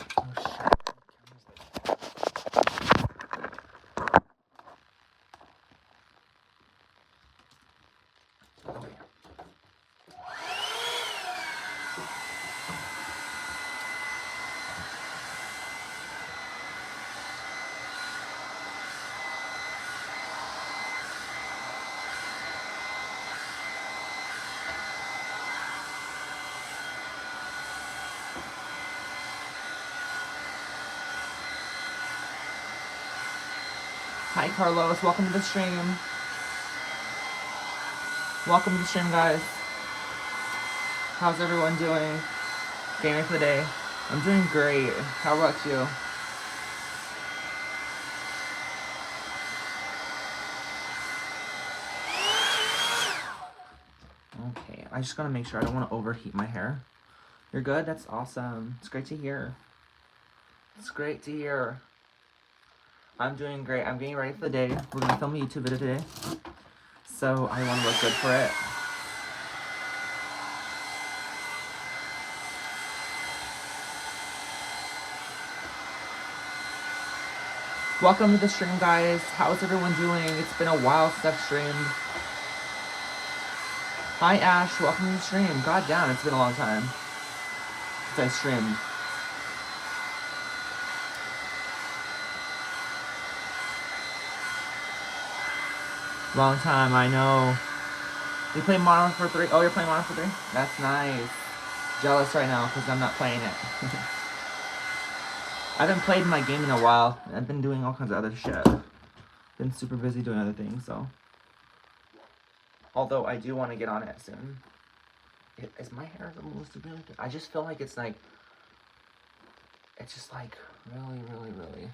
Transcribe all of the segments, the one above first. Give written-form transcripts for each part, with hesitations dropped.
Oh shit. Oh yeah. Hi Carlos, welcome to the stream. Welcome to the stream, guys. How's everyone doing? Gaming for the day. I'm doing great. How about you? Okay, I just gotta make sure I don't want to overheat my hair. You're good? That's awesome. It's great to hear. It's great to hear. I'm doing great. I'm getting ready for the day. We're gonna film a YouTube video today. So I want to look good for it. Welcome to the stream, guys. How's everyone doing? It's been a while since I've streamed. Hi, Ash. Welcome to the stream. God damn, it's been a long time since I streamed. Long time, I know. You play Modern Warfare 3? Oh, you're playing Modern Warfare 3? That's nice. Jealous right now because I'm not playing it. I haven't played my game in a while. I've been doing all kinds of other shit. Been super busy doing other things, so. Although I do want to get on it soon. Is my hair almost really good? I just feel like it's like... It's just like really, really, really...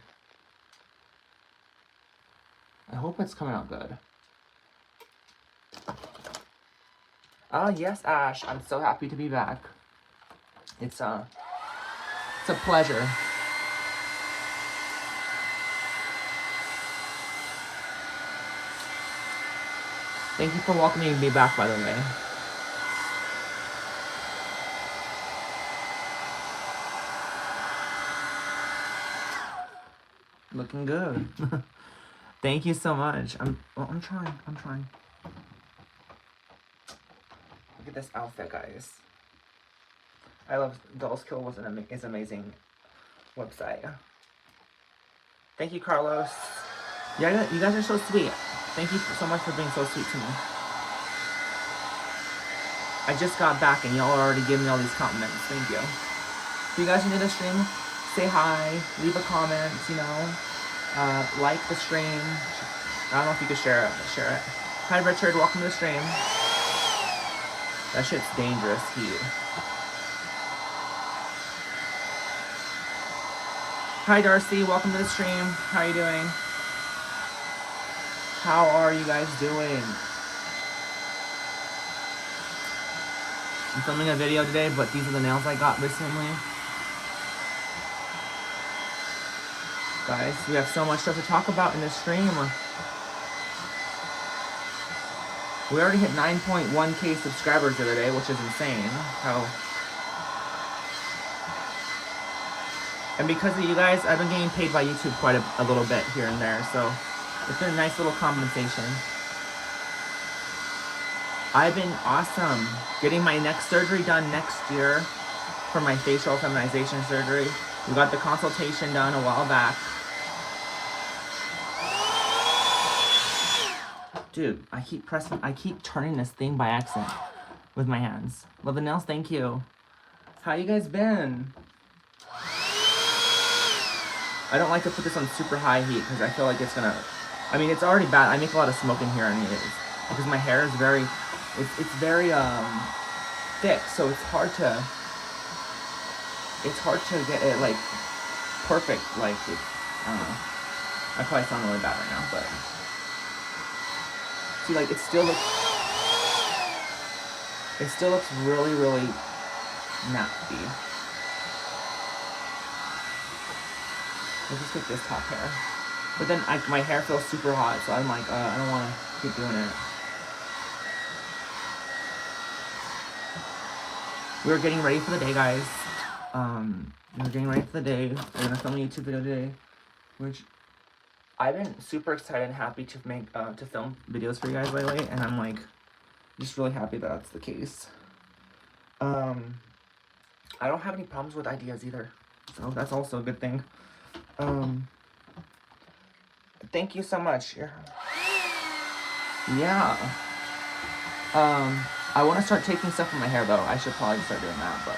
I hope it's coming out good. Oh, yes, Ash. I'm so happy to be back. It's a pleasure. Thank you for welcoming me back, by the way. Looking good. Thank you so much. I'm trying. Look at this outfit, guys. I love Dolls Kill was is amazing website. Thank you, Carlos. Yeah, you guys are so sweet. Thank you so much for being so sweet to me. I just got back and y'all already gave me all these compliments. Thank you. If you guys are new to the stream, say hi, leave a comment, you know, like the stream. I don't know if you could share it, but share it. Hi, Richard. Welcome to the stream. That shit's dangerous heat. Hi, Darcy. Welcome to the stream. How are you doing? How are you guys doing? I'm filming a video today, but these are the nails I got recently. Guys, we have so much stuff to talk about in this stream. We already hit 9.1k subscribers the other day, which is insane. And because of you guys, I've been getting paid by YouTube quite a little bit here and there, so it's been a nice little compensation. I've been awesome. Getting my next surgery done next year for my facial feminization surgery. We got the consultation done a while back. Dude, I keep turning this thing by accident with my hands. Love the nails, thank you. How you guys been? I don't like to put this on super high heat because I feel like it's gonna... I mean, it's already bad. I make a lot of smoke in here anyways. Because my hair is very... It's very, thick, so it's hard to... It's hard to get it, like, perfect. Like, I don't know. I probably sound really bad right now, but... See, like, it still looks really, really nappy. Let's just get this top hair. But then my hair feels super hot, so I'm like, I don't want to keep doing it. We're getting ready for the day, guys. We're getting ready for the day. We're gonna film a YouTube video today, which I've been super excited and happy to make to film videos for you guys lately, and I'm like just really happy that that's the case. I don't have any problems with ideas either, so that's also a good thing. Thank you so much. Yeah. I want to start taking stuff from my hair though. I should probably start doing that, but.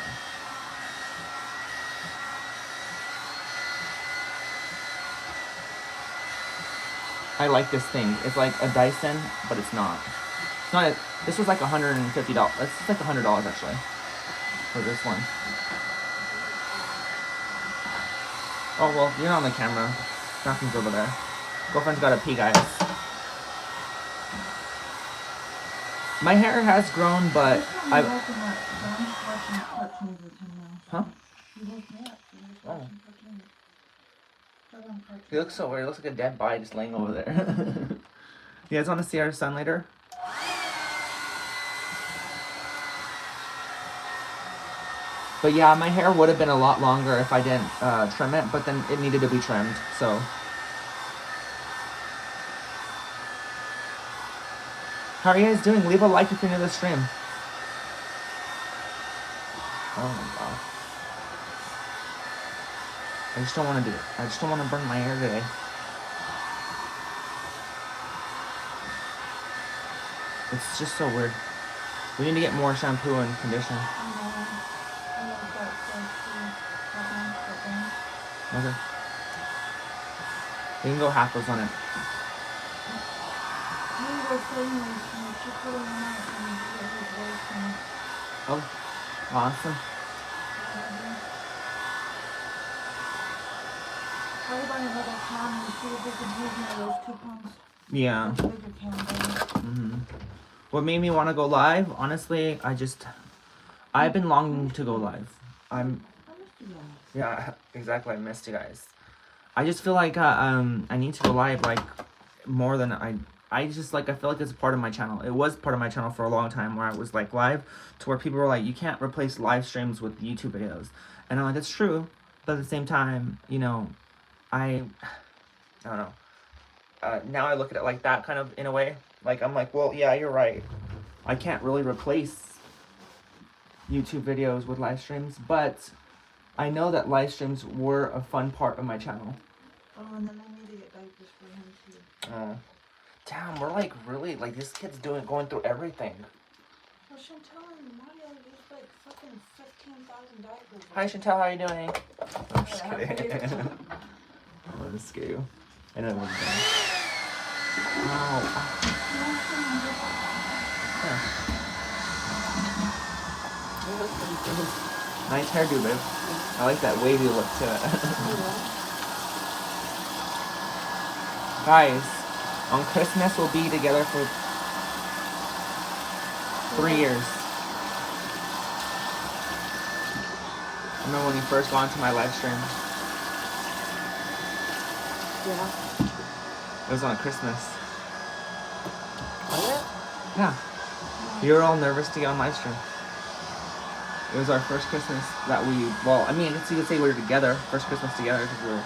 I like this thing. It's like a Dyson, but it's not. It's not. This was like $150. This is like $100 actually for this one. Oh well, you're not on the camera. Nothing's over there. Girlfriend's gotta pee, guys. My hair has grown, but I. Huh? Oh. He looks so weird. He looks like a dead body just laying over there. You guys want to see our son later? But yeah, my hair would have been a lot longer if I didn't trim it, but then it needed to be trimmed, so. How are you guys doing? Leave a like if you're new to the stream. Oh my god. I just don't want to do it. I just don't want to burn my hair today. It's just so weird. We need to get more shampoo and conditioner. Okay. You can go half those on it. Oh, awesome. Yeah. What made me want to go live? Honestly, I've been longing to go live. Yeah, exactly. I missed you guys. I just feel like I need to go live like more than I feel like it's a part of my channel. It was part of my channel for a long time where I was like live to where people were like, you can't replace live streams with YouTube videos. And I'm like, that's true. But at the same time, you know, I don't know. Now I look at it like that kind of in a way. Like, I'm like, well, yeah, you're right. I can't really replace YouTube videos with live streams, but I know that live streams were a fun part of my channel. Oh, and then I need to get diapers for him too. Oh. Damn, we're like really, like this kid's going through everything. Well, Chantel and Mario used like fucking 15,000 diapers. Hi Chantel, how are you doing? I'm just kidding. I'm gonna scare you. I know it wasn't done. Ow. Yeah. Nice hairdo, babe. I like that wavy look to it. Guys, on Christmas we'll be together for 3 years. I remember when you first got into my live stream. Yeah. It was on Christmas. Was it? Yeah. You were all nervous to get on live stream. It was our first Christmas that we, well, I mean, you could say we were together, first Christmas together, because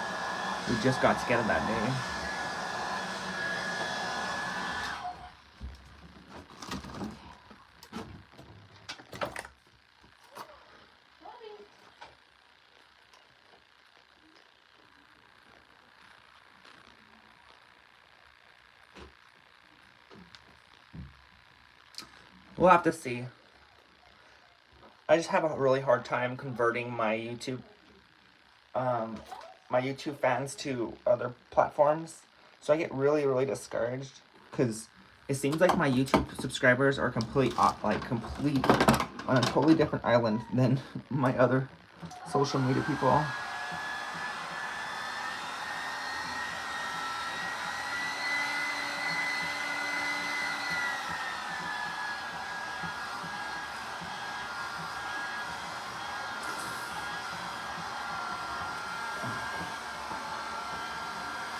we just got together that day. We'll have to see. I just have a really hard time converting my YouTube fans to other platforms. So I get really, really discouraged because it seems like my YouTube subscribers are complete on a totally different island than my other social media people.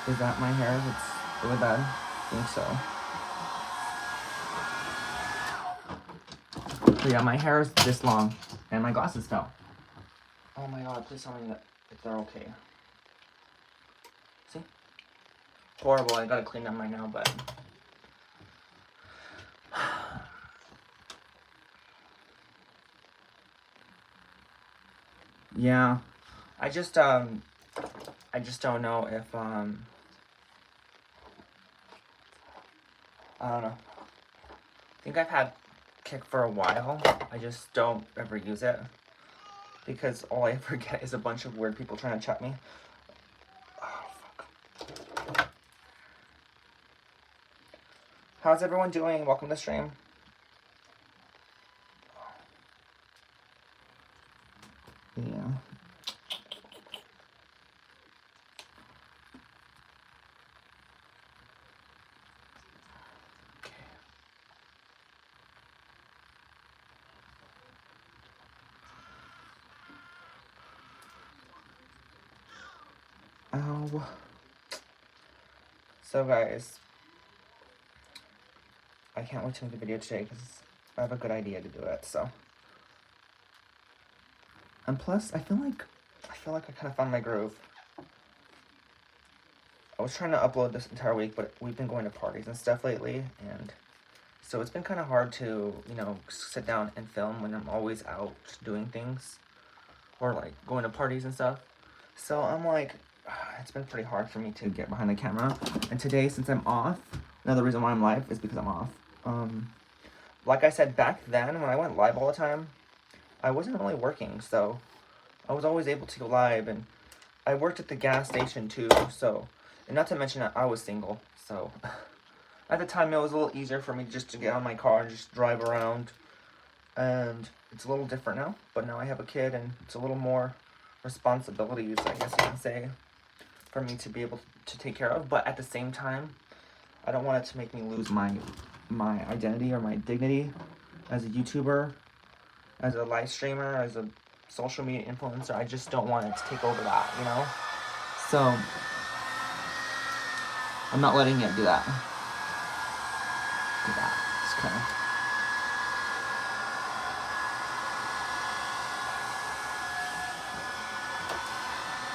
Is that my hair? It's really bad. I think so. But yeah, my hair is this long, and my glasses fell. Oh Oh my god, please tell me that if they're okay. See? Horrible, I gotta clean them right now, but... yeah. I just don't know if, I don't know. I think I've had Kik for a while. I just don't ever use it. Because all I ever get is a bunch of weird people trying to chat me. Oh, fuck. How's everyone doing? Welcome to the stream. Yeah. Ow. So guys, I can't wait to make the video today because I have a good idea to do it, so. And plus, I feel like I kind of found my groove. I was trying to upload this entire week, but we've been going to parties and stuff lately, and so it's been kind of hard to, you know, sit down and film when I'm always out doing things, or like going to parties and stuff. So I'm like, it's been pretty hard for me to get behind the camera. And today, since I'm off, another reason why I'm live is because I'm off. Like I said, back then when I went live all the time, I wasn't really working, so I was always able to go live, and I worked at the gas station too, so, and not to mention that I was single, so at the time it was a little easier for me just to get on my car and just drive around, and it's a little different now, but now I have a kid and it's a little more responsibilities, I guess you can say, for me to be able to take care of. But at the same time, I don't want it to make me lose my identity or my dignity as a YouTuber, as a live streamer, as a social media influencer. I just don't want it to take over that, you know? So I'm not letting it do that. Just kind of.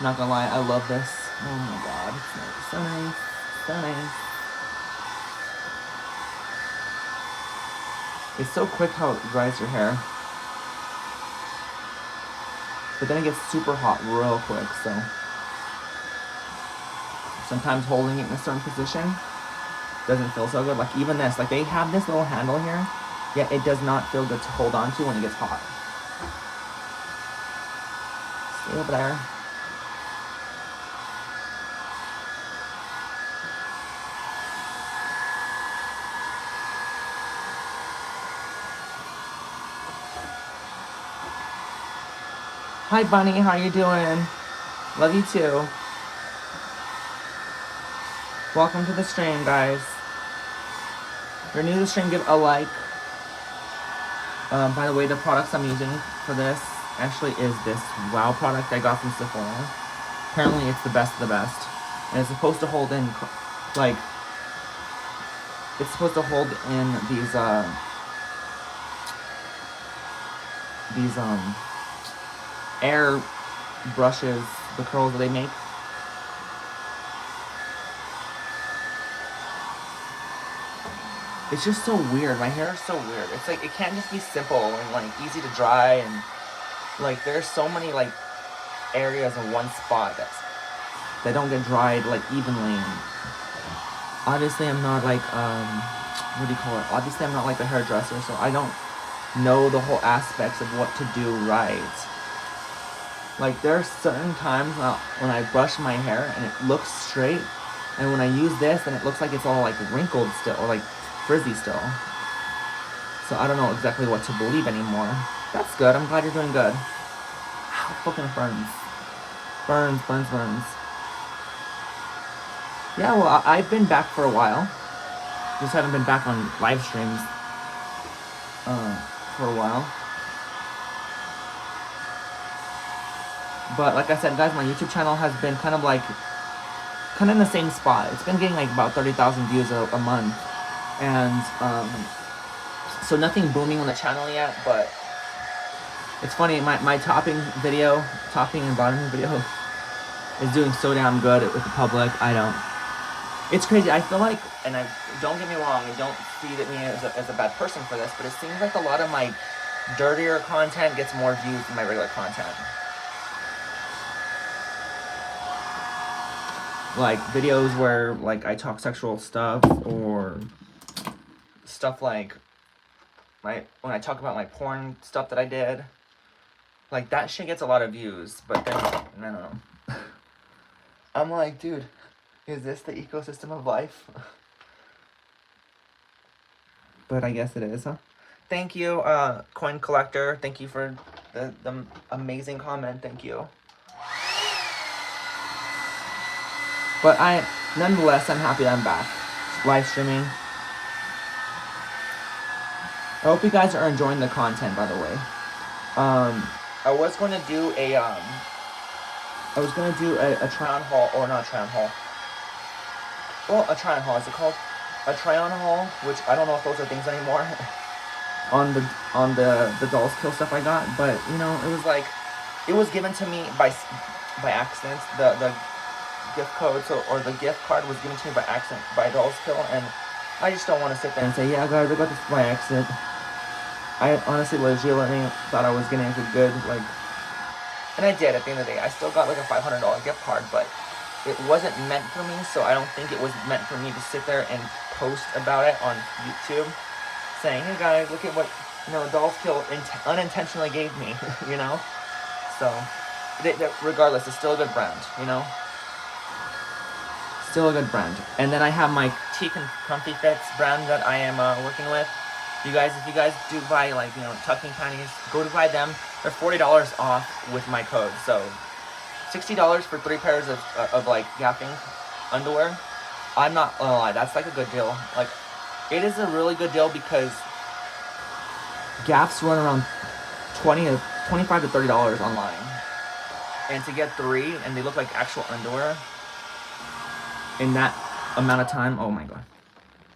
Not gonna lie, I love this. Oh my god, it's nice. So nice. So nice. It's so quick how it dries your hair. But then it gets super hot real quick, so. Sometimes holding it in a certain position doesn't feel so good. Like even this, like they have this little handle here, yet it does not feel good to hold on to when it gets hot. Stay over there. Hi Bunny, how you doing? Love you too. Welcome to the stream, guys. If you're new to the stream, give a like. By the way, the products I'm using for this actually is this WOW product I got from Sephora. Apparently it's the best of the best. And it's supposed to hold in, like, it's supposed to hold in these air brushes, the curls that they make. It's just so weird. My hair is so weird. It's like, it can't just be simple and like easy to dry, and like there's so many like areas in one spot that don't get dried like evenly. And obviously I'm not like, what do you call it? Obviously I'm not like a hairdresser, so I don't know the whole aspects of what to do right. Like there are certain times when I brush my hair and it looks straight, and when I use this and it looks like it's all like wrinkled still, or like frizzy still. So I don't know exactly what to believe anymore. That's good. I'm glad you're doing good. Ow, fucking burns. Burns. Yeah, well, I've been back for a while. Just haven't been back on live streams for a while. But like I said, guys, my YouTube channel has been kind of in the same spot. It's been getting like about 30,000 views a month. And so nothing booming on the channel yet, but It's funny, my topping and bottoming video is doing so damn good with the public. I don't. It's crazy. I feel like, and I don't get me wrong, I don't see me as a bad person for this, but it seems like a lot of my dirtier content gets more views than my regular content. Like videos where like I talk sexual stuff, or stuff like when I talk about my porn stuff that I did, like that shit gets a lot of views. But then I don't know. I'm like, dude, is this the ecosystem of life? But I guess it is, huh? Thank you, Coin Collector. Thank you for the amazing comment. Thank you. But nonetheless, I'm happy that I'm back. Live streaming. I hope you guys are enjoying the content, by the way. I was going to do a try-on haul, or not a try-on haul. Well, a try-on haul, is it called? A try-on haul, which I don't know if those are things anymore. on the Dolls Kill stuff I got, but you know, it was given to me by accident. The gift code, or the gift card was given to me by accident by Dolls Kill, and I just don't want to sit there and say, yeah guys, I got this by accident. I honestly legitimately thought I was getting a good, like, and I did at the end of the day. I still got like a $500 gift card, but it wasn't meant for me, so I don't think it was meant for me to sit there and post about it on YouTube, saying, hey guys, look at what, you know, Dolls Kill unintentionally gave me, you know? So, regardless, it's still a good brand, you know? Still a good brand. And then I have my T Comfy Fits brand that I am working with. If you guys do buy, like, you know, tucking panties, go to buy them. They're $40 off with my code. So $60 for 3 pairs of like gapping underwear. I'm not gonna lie, that's like a good deal. Like, it is a really good deal because gaps run around $25 to $30 online, and to get 3 and they look like actual underwear in that amount of time, oh my god,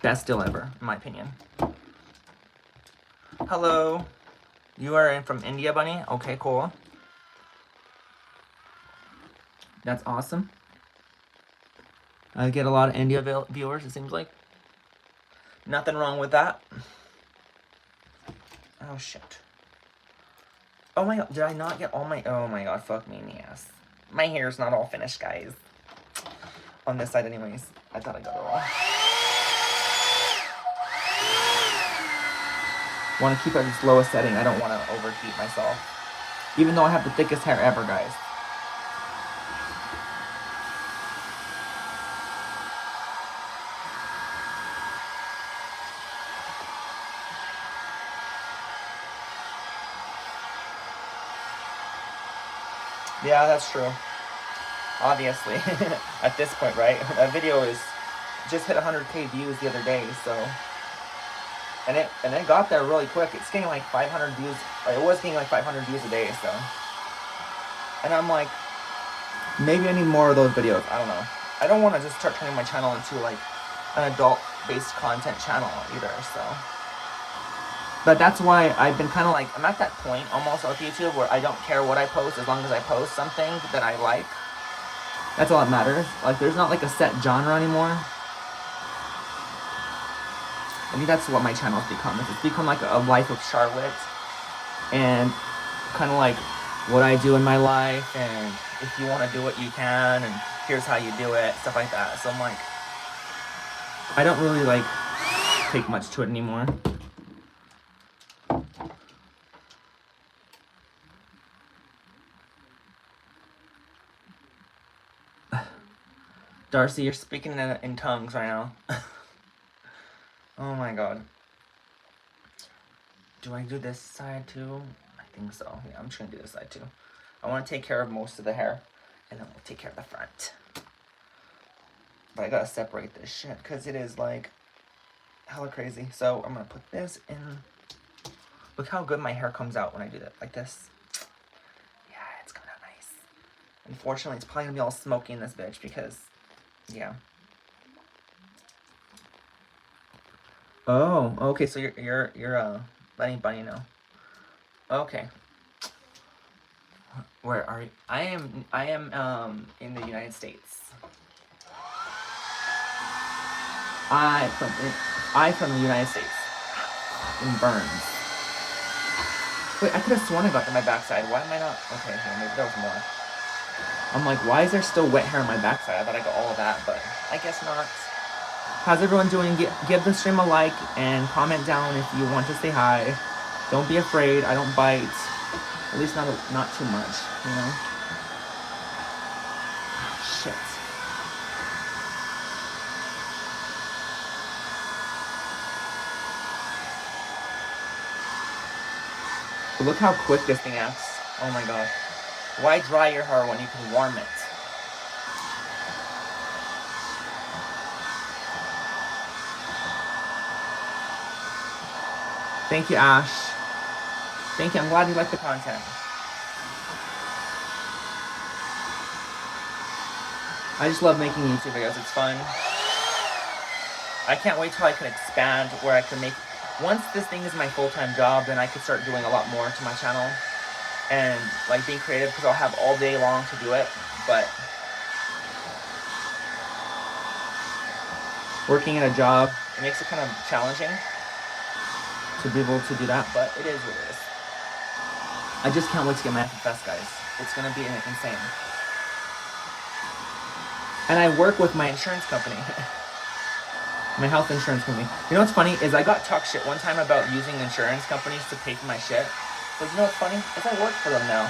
best deal ever, in my opinion. Hello, you are from India, Bunny? Okay, cool. That's awesome. I get a lot of India viewers, it seems like. Nothing wrong with that. Oh shit. Oh my god, did I not get all my, oh my god, fuck me in the ass. My hair's not all finished, guys. On this side anyways. I thought I got it all. Want to keep it at its lowest setting. I don't want to overheat myself. Even though I have the thickest hair ever, guys. Yeah, that's true. Obviously. At this point, right? That video is just hit 100k views the other day, so... And it got there really quick. It's getting like 500 views. It was getting like 500 views a day, so. And I'm like, maybe I need more of those videos. I don't know. I don't want to just start turning my channel into like an adult-based content channel either, so. But that's why I've been kind of like, I'm at that point almost with YouTube where I don't care what I post as long as I post something that I like. That's all that matters. Like, there's not like a set genre anymore. I think that's what my channel has become. It's become like a life of Charlotte, and kind of like what I do in my life, and if you want to do it, you can, and here's how you do it, stuff like that. So I'm like, I don't really like take much to it anymore. Darcy, you're speaking in tongues right now. Oh my god. Do I do this side too? I think so. Yeah, I'm just gonna do this side too. I want to take care of most of the hair, and then we'll take care of the front. But I gotta separate this shit, because it is like hella crazy. So I'm gonna put this in. Look how good my hair comes out when I do that, like this. Yeah, it's coming out nice. Unfortunately, it's probably gonna be all smoky in this bitch, because, yeah. Oh, okay, so you're Bunny now. Okay. Where are you? I am in the United States. I from the United States. In Burns. Wait, I could have sworn I got to my backside. Why am I not? Okay, maybe there was more. I'm like, why is there still wet hair on my backside? I thought I got all of that, but I guess not. How's everyone doing? Give the stream a like and comment down if you want to say hi. Don't be afraid. I don't bite. At least not too much, you know? Shit. But look how quick this thing acts. Oh my god. Why dry your hair when you can warm it? Thank you, Ash. Thank you. I'm glad you like the content. I just love making YouTube videos. It's fun. I can't wait till I can expand where I can make... Once this thing is my full-time job, then I could start doing a lot more to my channel. And, like, being creative, because I'll have all day long to do it. But... working at a job, it makes it kind of challenging to be able to do that, but it is what it is. I just can't wait to get my FFS, guys. It's gonna be insane. And I work with my insurance company. My health insurance company. You know what's funny is I got talk shit one time about using insurance companies to pay for my shit. But you know what's funny? Is I work for them now.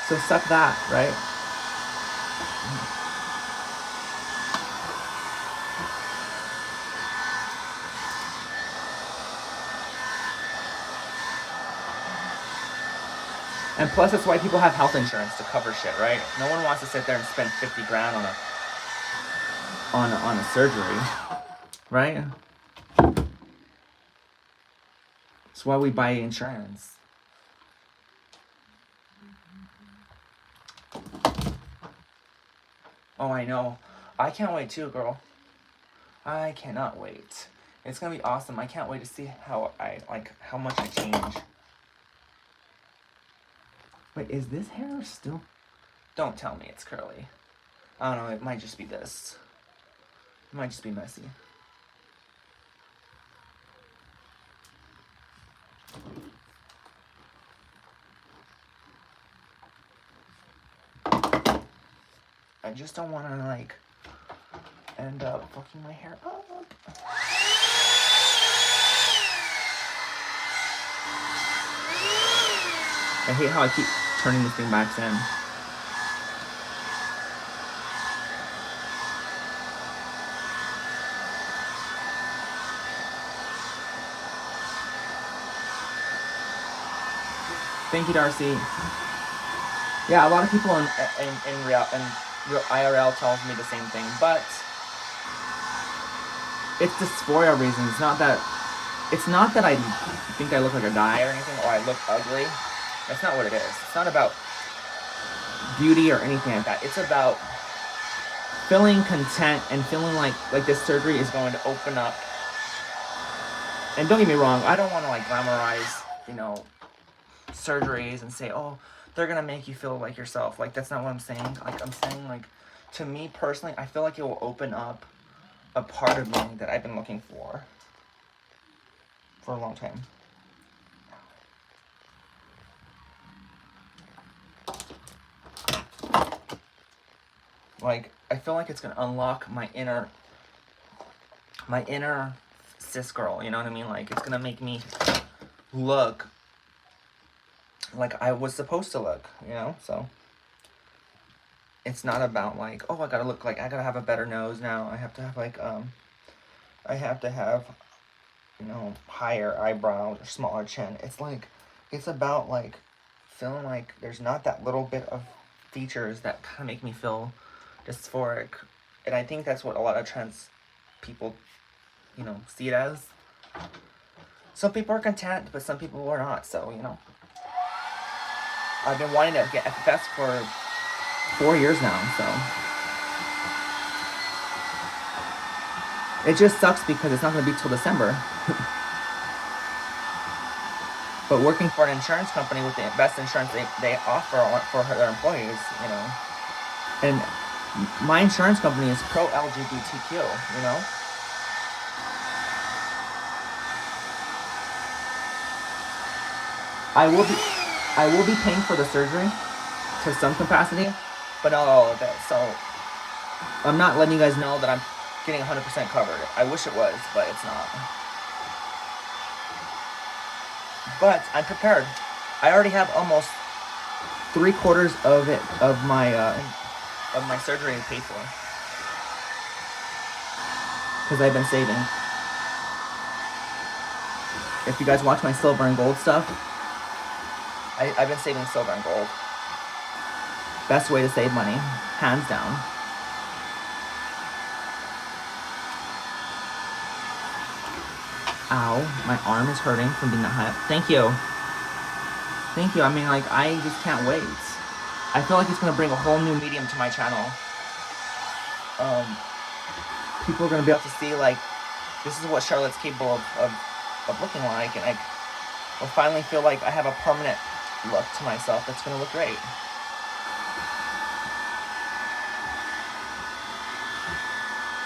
So suck that, right? And plus, that's why people have health insurance, to cover shit, right? No one wants to sit there and spend 50 grand on a surgery, right? That's why we buy insurance. Oh, I know. I can't wait too, girl. I cannot wait. It's gonna be awesome. I can't wait to see how much I change. Wait, is this hair still? Don't tell me it's curly. I don't know, it might just be this. It might just be messy. I just don't want to, like, end up fucking my hair up. I hate how I keep turning this thing back in. Thank you, Darcy. Yeah, a lot of people in IRL tells me the same thing, but it's dysphoria reasons. It's not that I think I look like a guy or anything, or I look ugly. That's not what it is. It's not about beauty or anything like that. It's about feeling content and feeling like this surgery is going to open up. And don't get me wrong, I don't want to, like, glamorize, you know, surgeries and say, oh, they're gonna make you feel like yourself. Like, that's not what I'm saying. Like, I'm saying, like, to me personally, I feel like it will open up a part of me that I've been looking for a long time. Like, I feel like it's gonna unlock my inner cis girl, you know what I mean? Like, it's gonna make me look like I was supposed to look, you know? So it's not about, like, oh, I gotta look like, I gotta have a better nose now. I have to have, like, I have to have, you know, higher eyebrows or smaller chin. It's like, it's about, like, feeling like there's not that little bit of features that kind of make me feel dysphoric. And I think that's what a lot of trans people, you know, see it as. Some people are content, but some people are not, so, you know. I've been wanting to get FFS for 4 years now, so. It just sucks because it's not going to be till December. But working for an insurance company with the best insurance they offer for their employees, you know. And my insurance company is pro LGBTQ, you know. I will be paying for the surgery to some capacity, but not all of it. So I'm not letting you guys know that I'm getting 100% covered. I wish it was, but it's not. But I'm prepared. I already have almost 3/4 of it of my surgery paid for because I've been saving. If you guys watch my silver and gold stuff, I've been saving silver and gold. Best way to save money, hands down. Ow, my arm is hurting from being that high up. Thank you. Thank you. I mean, like, I just can't wait. I feel like it's going to bring a whole new medium to my channel. People are going to be able to see, like, this is what Charlotte's capable of looking like. And I will finally feel like I have a permanent look to myself that's going to look great.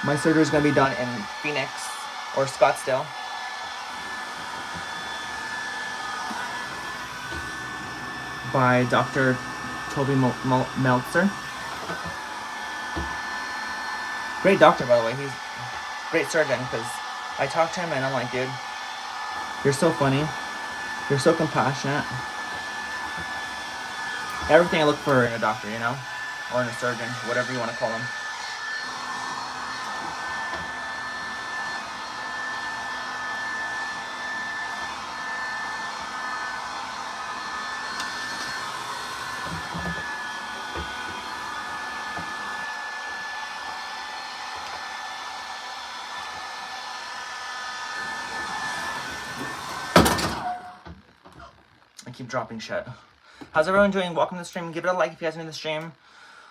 My surgery is going to be done in Phoenix or Scottsdale. By Dr. Toby Meltzer. Great doctor, by the way. He's a great surgeon, because I talked to him and I'm like, dude, you're so funny. You're so compassionate. Everything I look for in a doctor, you know? Or in a surgeon, whatever you want to call him. I keep dropping shit. How's everyone doing? Welcome to the stream. Give it a like if you guys are new to the stream.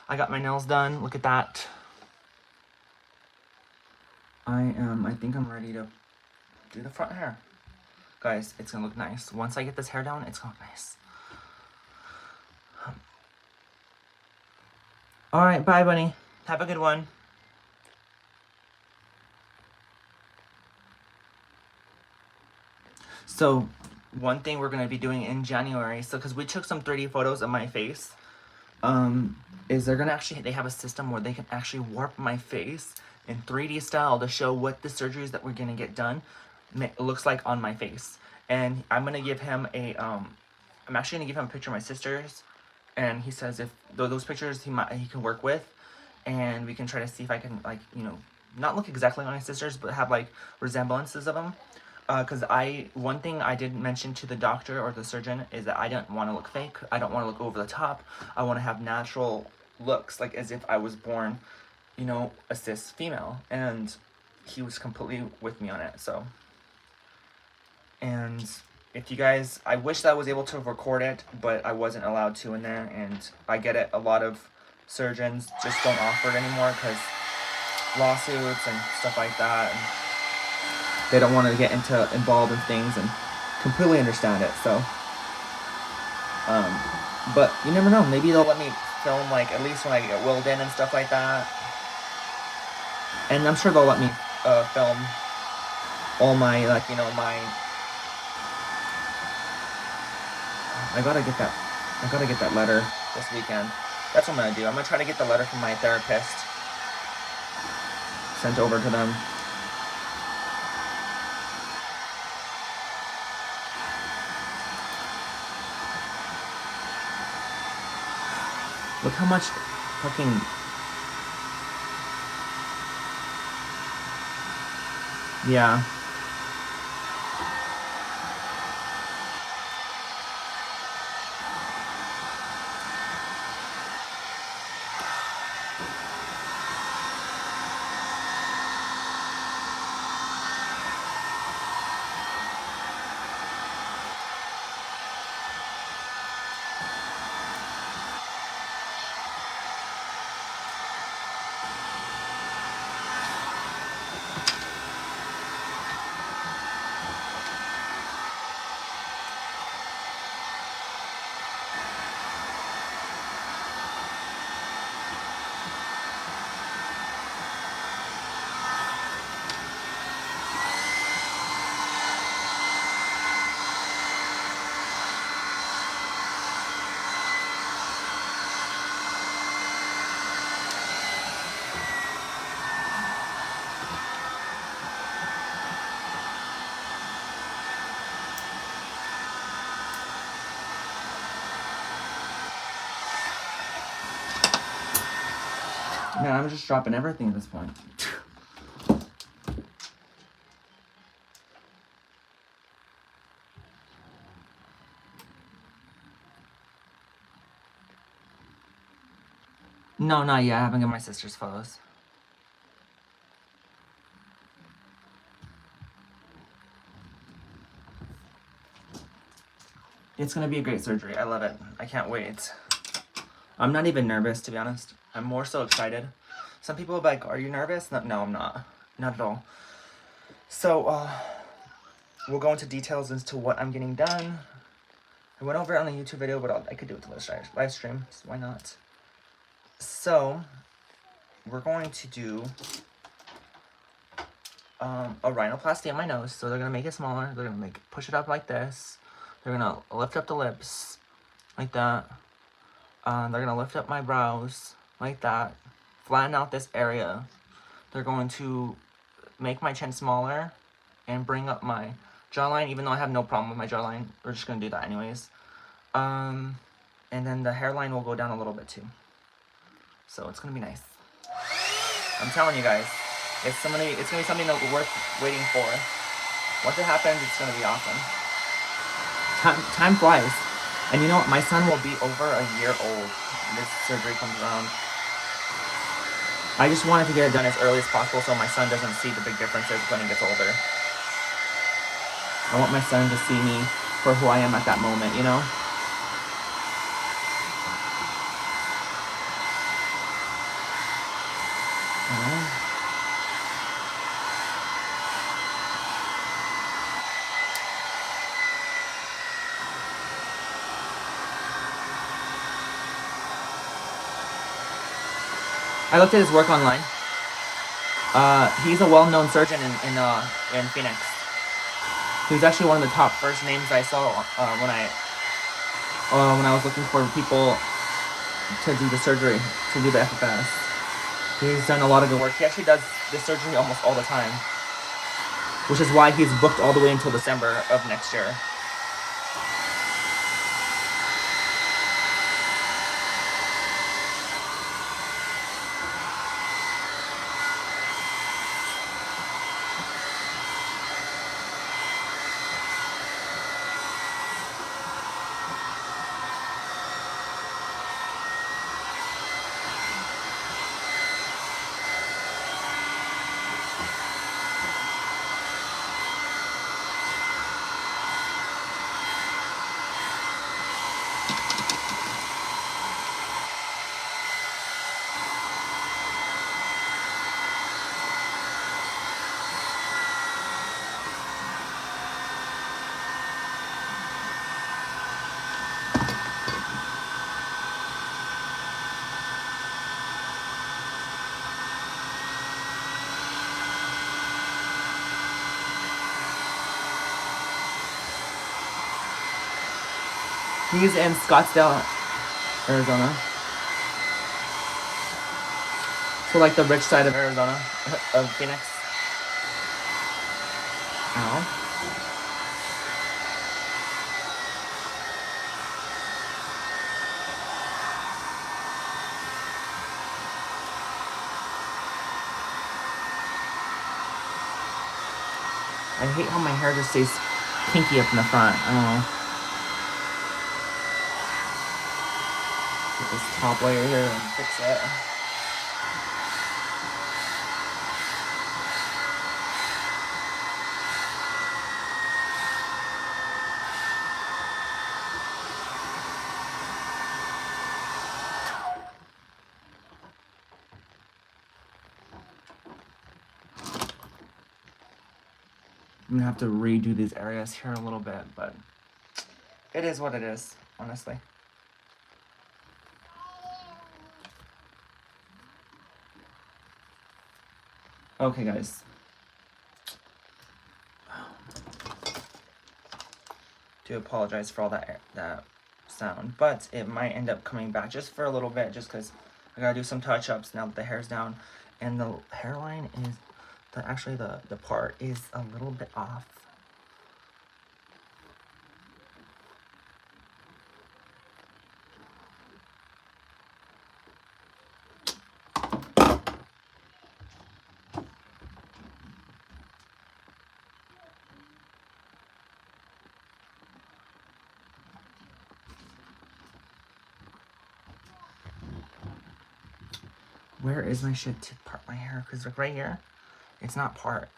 I got my nails done. Look at that. I think I'm ready to do the front hair. Guys, it's gonna look nice. Once I get this hair down, it's gonna look nice. Alright, bye, bunny. Have a good one. So, one thing we're going to be doing in January, so because we took some 3D photos of my face, is they're going to actually, they have a system where they can actually warp my face in 3D style to show what the surgeries that we're going to get done looks like on my face. And I'm going to give him a, I'm actually going to give him a picture of my sister's, and he says if those pictures he can work with, and we can try to see if I can, like, you know, not look exactly like my sister's, but have, like, resemblances of them. Because one thing I didn't mention to the doctor or the surgeon is that I don't want to look fake. I don't want to look over the top. I want to have natural looks, like as if I was born, you know, a cis female. And he was completely with me on it, so. And if you guys, I wish that I was able to record it, but I wasn't allowed to in there. And I get it, a lot of surgeons just don't offer it anymore because lawsuits and stuff like that. And they don't want to get involved in things, and completely understand it. So, but you never know. Maybe they'll let me film, like, at least when I get willed in and stuff like that. And I'm sure they'll let me film all my, like, you know, my. I gotta get that letter this weekend. That's what I'm gonna do. I'm gonna try to get the letter from my therapist sent over to them. Look how much fucking... Yeah. Man, I'm just dropping everything at this point. No, not yet. I haven't got my sister's photos. It's gonna be a great surgery. I love it. I can't wait. I'm not even nervous, to be honest. I'm more so excited. Some people are like, are you nervous? No, I'm not. Not at all. So, we'll go into details as to what I'm getting done. I went over it on the YouTube video, but I could do it to live stream, so why not? So, we're going to do a rhinoplasty on my nose. So they're gonna make it smaller. They're gonna push it up like this. They're gonna lift up the lips like that. They're gonna lift up my brows like that. Flatten out this area. They're going to make my chin smaller and bring up my jawline, even though I have no problem with my jawline. We're just gonna do that anyways. And then the hairline will go down a little bit too. So it's gonna be nice. I'm telling you guys, it's gonna be something that we're worth waiting for. Once it happens, it's gonna be awesome. Time flies. And you know what? My son will be over a year old when this surgery comes around. I just wanted to get it done as early as possible so my son doesn't see the big differences when he gets older. I want my son to see me for who I am at that moment, you know? I looked at his work online. He's a well-known surgeon in Phoenix. He was actually one of the top first names I saw when I was looking for people to do the surgery, to do the FFS. He's done a lot of good work. He actually does this surgery almost all the time, which is why he's booked all the way until December of next year. He's in Scottsdale, Arizona. So like the rich side of Arizona, of Phoenix. Ow. I hate how my hair just stays kinky up in the front. I don't know. Get this top layer here and fix it. I'm gonna have to redo these areas here a little bit, but it is what it is, honestly. Okay, guys. Do apologize for all that sound, but it might end up coming back just for a little bit, just because I gotta do some touch-ups now that the hair's down, and the hairline is actually the part is a little bit off. Where is my shit to part my hair? Because like right here, it's not part.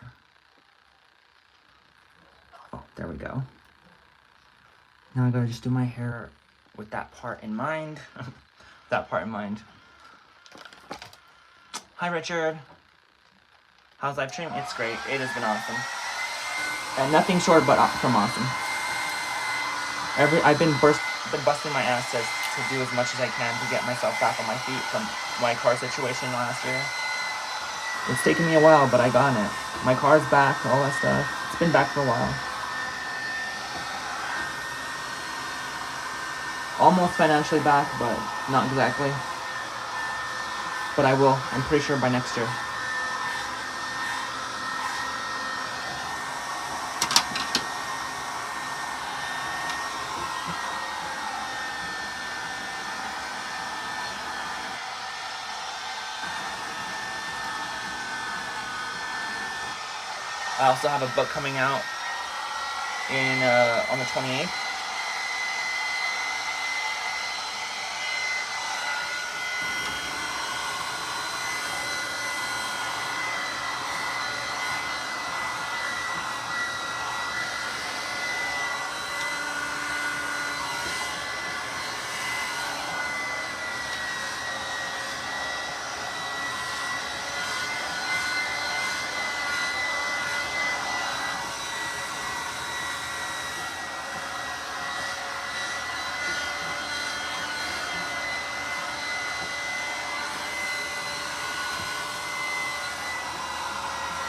Oh, there we go. Now I gotta just do my hair with that part in mind. That part in mind. Hi, Richard. How's live stream? It's great. It has been awesome. And nothing short but from awesome. I've been busting my ass to do as much as I can to get myself back on my feet from my car situation last year. It's taken me a while, but I got it. My car's back, all that stuff. It's been back for a while. Almost financially back, but not exactly. But I will. I'm pretty sure by next year. I also have a book coming out on the 28th.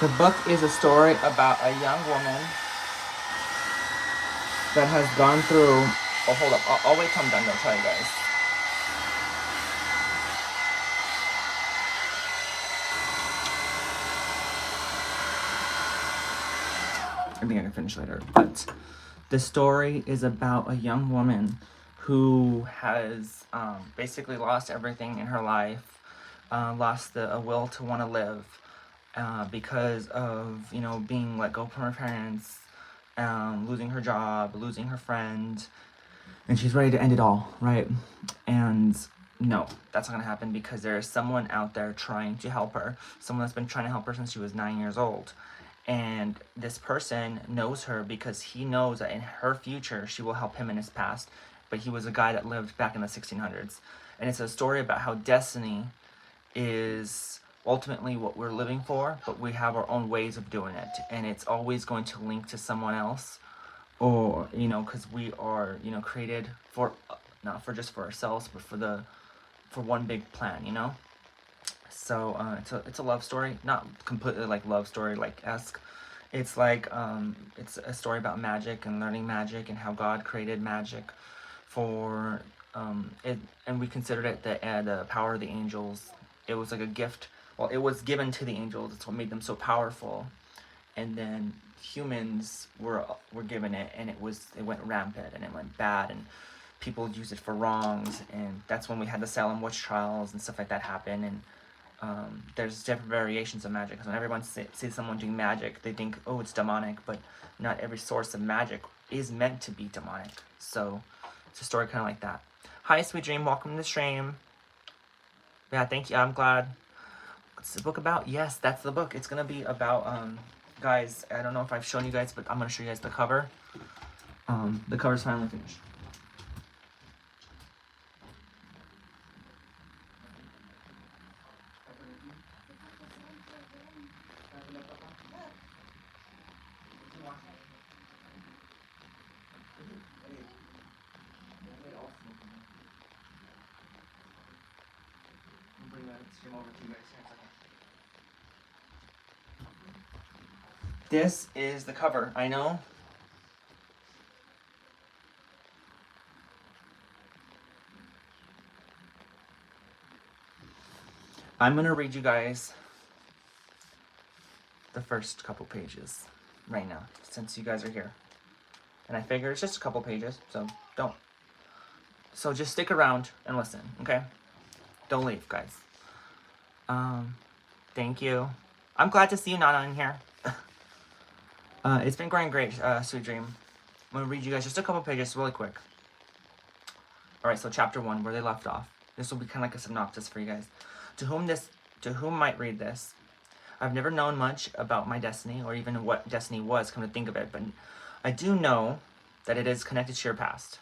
The book is a story about a young woman that has gone through... Oh, hold up. I'll wait till I'm done. I'll tell you guys. I think I can finish later. But the story is about a young woman who has basically lost everything in her life, lost a will to want to live because of, you know, being let go from her parents, losing her job, losing her friend, and she's ready to end it all, right? And no, that's not gonna happen because there is someone out there trying to help her, someone that's been trying to help her since she was 9 years old. And this person knows her because he knows that in her future she will help him in his past. But he was a guy that lived back in the 1600s. And it's a story about how destiny is ultimately what we're living for, but we have our own ways of doing it. And it's always going to link to someone else, or, you know, because we are, you know, created for, not for just for ourselves, but for one big plan, you know? So it's a love story, not completely like love story like esque. It's like it's a story about magic and learning magic and how God created magic for it, and we considered it the power of the angels. It was like a gift. Well, it was given to the angels. It's what made them so powerful. And then humans were given it, and it went rampant and it went bad, and people used it for wrongs, and that's when we had the Salem witch trials and stuff like that happen. And there's different variations of magic, because when everyone sees someone doing magic, they think, oh, it's demonic, but not every source of magic is meant to be demonic. So it's a story kind of like that. Hi, Sweet Dream, welcome to the stream. Yeah, thank you, I'm glad. What's the book about? Yes, that's the book. It's gonna be about, guys, I don't know if I've shown you guys, but I'm gonna show you guys the cover. The cover's finally finished. This is the cover, I know. I'm gonna read you guys the first couple pages right now, since you guys are here. And I figure it's just a couple pages, so just stick around and listen, okay? Don't leave, guys. Thank you. I'm glad to see you, Nana, in here. It's been going great, Sweet Dream. I'm gonna read you guys just a couple pages really quick. Alright, so chapter 1, where they left off. This will be kind of like a synopsis for you guys. To whom this to whom might read this. I've never known much about my destiny, or even what destiny was, come to think of it, but I do know that it is connected to your past.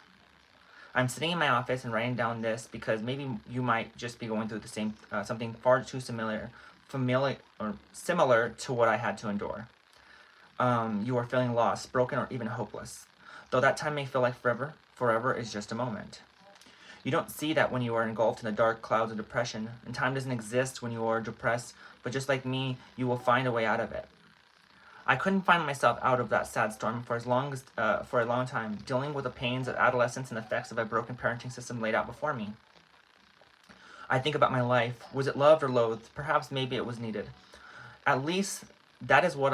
I'm sitting in my office and writing down this because maybe you might just be going through the same something far too similar or similar to what I had to endure. You are feeling lost, broken, or even hopeless. Though that time may feel like forever, forever is just a moment. You don't see that when you are engulfed in the dark clouds of depression, and time doesn't exist when you are depressed, but just like me, you will find a way out of it. I couldn't find myself out of that sad storm for a long time, dealing with the pains of adolescence and the effects of a broken parenting system laid out before me. I think about my life. Was it loved or loathed? Perhaps maybe it was needed. At least that is what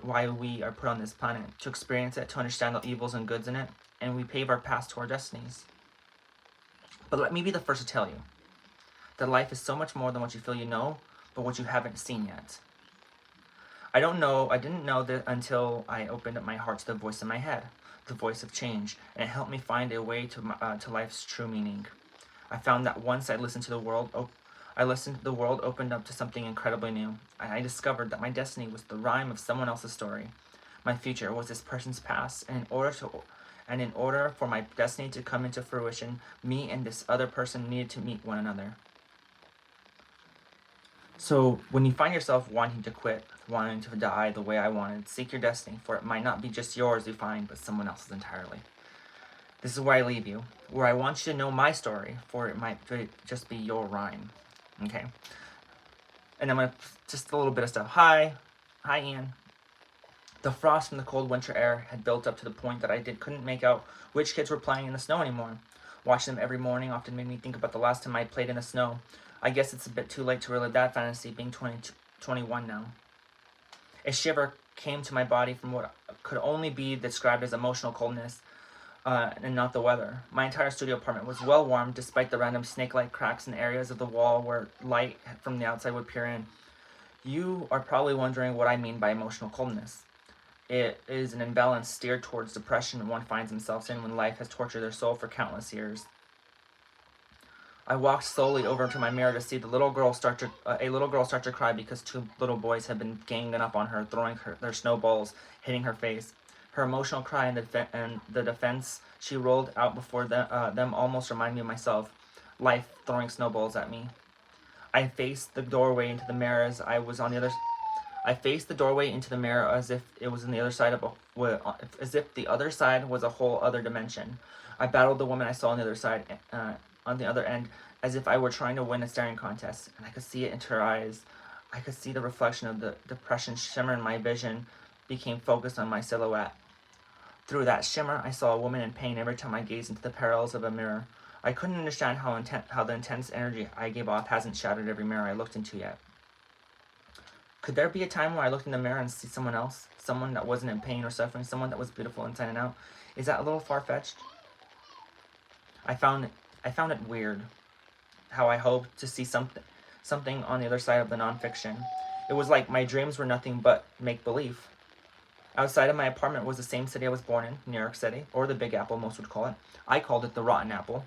why we are put on this planet, to experience it, to understand the evils and goods in it, and we pave our paths to our destinies. But let me be the first to tell you that life is so much more than what you feel you know, but what you haven't seen yet. I didn't know that until I opened up my heart to the voice in my head, the voice of change, and it helped me find a way to life's true meaning. I found that once I listened to the world, the world opened up to something incredibly new. And I discovered that my destiny was the rhyme of someone else's story. My future was this person's past, and in order for my destiny to come into fruition, me and this other person needed to meet one another. So when you find yourself wanting to quit, wanting to die the way I wanted, seek your destiny, for it might not be just yours you find, but someone else's entirely. This is where I leave you, where I want you to know my story, for it might just be your rhyme. Okay? And I'm going to, just a little bit of stuff. Hi, Ian. The frost from the cold winter air had built up to the point that I couldn't make out which kids were playing in the snow anymore. Watching them every morning often made me think about the last time I played in the snow. I guess it's a bit too late to relive that fantasy, being 21 now. A shiver came to my body from what could only be described as emotional coldness, and not the weather. My entire studio apartment was well warmed, despite the random snake-like cracks in areas of the wall where light from the outside would peer in. You are probably wondering what I mean by emotional coldness. It is an imbalance steered towards depression one finds themselves in when life has tortured their soul for countless years. I walked slowly over to my mirror to see a little girl start to cry because two little boys had been ganging up on her, throwing their snowballs, hitting her face. Her emotional cry and the defense she rolled out before them almost reminded me of myself, life throwing snowballs at me. I faced the doorway into the mirror as if it was on the other side as if the other side was a whole other dimension. I battled the woman I saw on the other side, on the other end, as if I were trying to win a staring contest, and I could see it into her eyes. I could see the reflection of the depression shimmer in my vision became focused on my silhouette. Through that shimmer, I saw a woman in pain every time I gazed into the parallels of a mirror. I couldn't understand how the intense energy I gave off hasn't shattered every mirror I looked into yet. Could there be a time where I looked in the mirror and see someone else? Someone that wasn't in pain or suffering? Someone that was beautiful inside and out? Is that a little far-fetched? I found it weird how I hoped to see something on the other side of the nonfiction. It was like my dreams were nothing but make-believe. Outside of my apartment was the same city I was born in, New York City, or the Big Apple, most would call it. I called it the Rotten Apple.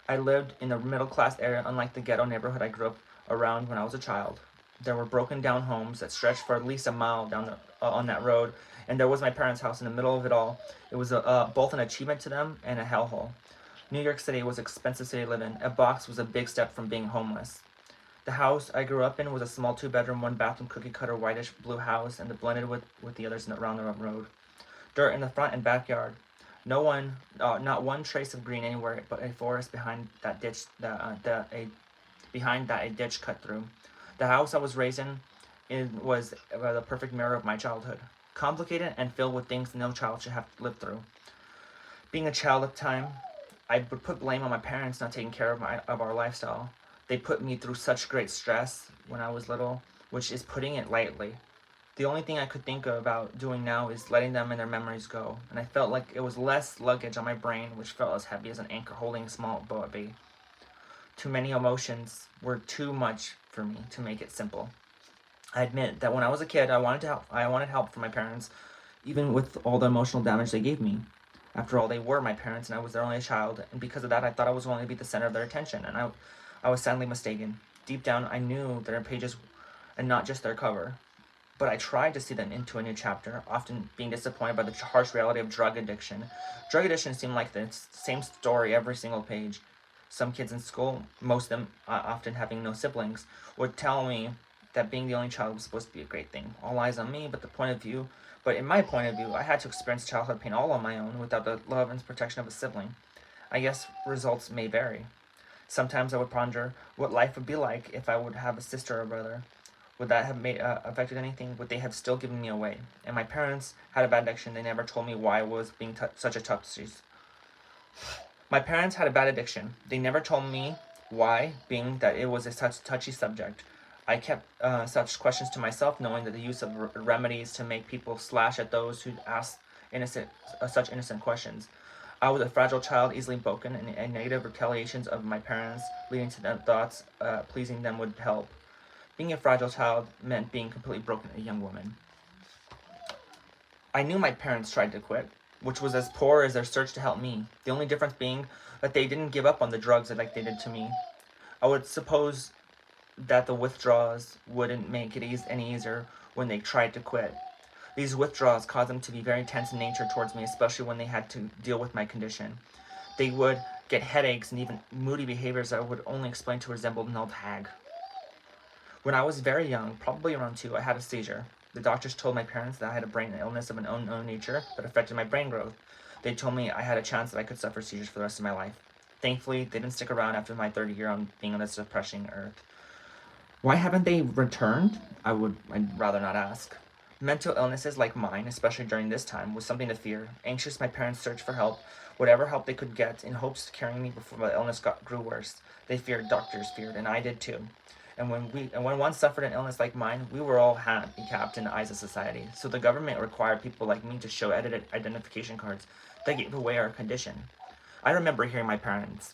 I lived in the middle-class area, unlike the ghetto neighborhood I grew up around when I was a child. There were broken-down homes that stretched for at least a mile down on that road, and there was my parents' house in the middle of it all. It was both an achievement to them and a hellhole. New York City was an expensive city to live in. A box was a big step from being homeless. The house I grew up in was a small 2-bedroom, 1-bathroom, cookie-cutter, whitish blue house, and blended with the others around the road. Dirt in the front and backyard. Not one trace of green anywhere, but a forest behind that ditch. Behind that a ditch cut through. The house I was raised in was the perfect mirror of my childhood. Complicated and filled with things no child should have lived through. Being a child at the time, I would put blame on my parents not taking care of our lifestyle. They put me through such great stress when I was little, which is putting it lightly. The only thing I could think about doing now is letting them and their memories go, and I felt like it was less luggage on my brain, which felt as heavy as an anchor holding a small boat. Too many emotions were too much for me to make it simple. I admit that when I was a kid, I wanted help from my parents, even with all the emotional damage they gave me. After all, they were my parents, and I was their only child, and because of that, I thought I was going to be the center of their attention, and I was sadly mistaken. Deep down, I knew their pages and not just their cover. But I tried to see them into a new chapter, often being disappointed by the harsh reality of drug addiction. Drug addiction seemed like the same story every single page. Some kids in school, most of them often having no siblings, would tell me that being the only child was supposed to be a great thing. All eyes on me, but in my point of view, I had to experience childhood pain all on my own without the love and protection of a sibling. I guess results may vary. Sometimes I would ponder what life would be like if I would have a sister or brother. Would that have affected anything? Would they have still given me away? And my parents had a bad addiction. They never told me why I was being such a touchy. My parents had a bad addiction. They never told me why, being that it was a such touchy subject. I kept such questions to myself, knowing that the use of remedies to make people slash at those who asked such innocent questions. I was a fragile child, easily broken, and negative retaliations of my parents, leading to them thoughts pleasing them would help. Being a fragile child meant being completely broken, a young woman. I knew my parents tried to quit, which was as poor as their search to help me. The only difference being that they didn't give up on the drugs like they did to me. I would suppose that the withdrawals wouldn't make it any easier when they tried to quit. These withdrawals caused them to be very tense in nature towards me, especially when they had to deal with my condition. They would get headaches and even moody behaviors that I would only explain to resemble an old hag. When I was very young, probably around 2, I had a seizure. The doctors told my parents that I had a brain illness of an unknown nature that affected my brain growth. They told me I had a chance that I could suffer seizures for the rest of my life. Thankfully, they didn't stick around after my third year on being on this depressing earth. Why haven't they returned? I'd rather not ask. Mental illnesses like mine, especially during this time, was something to fear. Anxious, my parents searched for help, whatever help they could get, in hopes of carrying me before my illness grew worse. They feared, doctors feared, and I did too. And when one suffered an illness like mine, we were all handicapped in the eyes of society. So the government required people like me to show edited identification cards that gave away our condition. I remember hearing my parents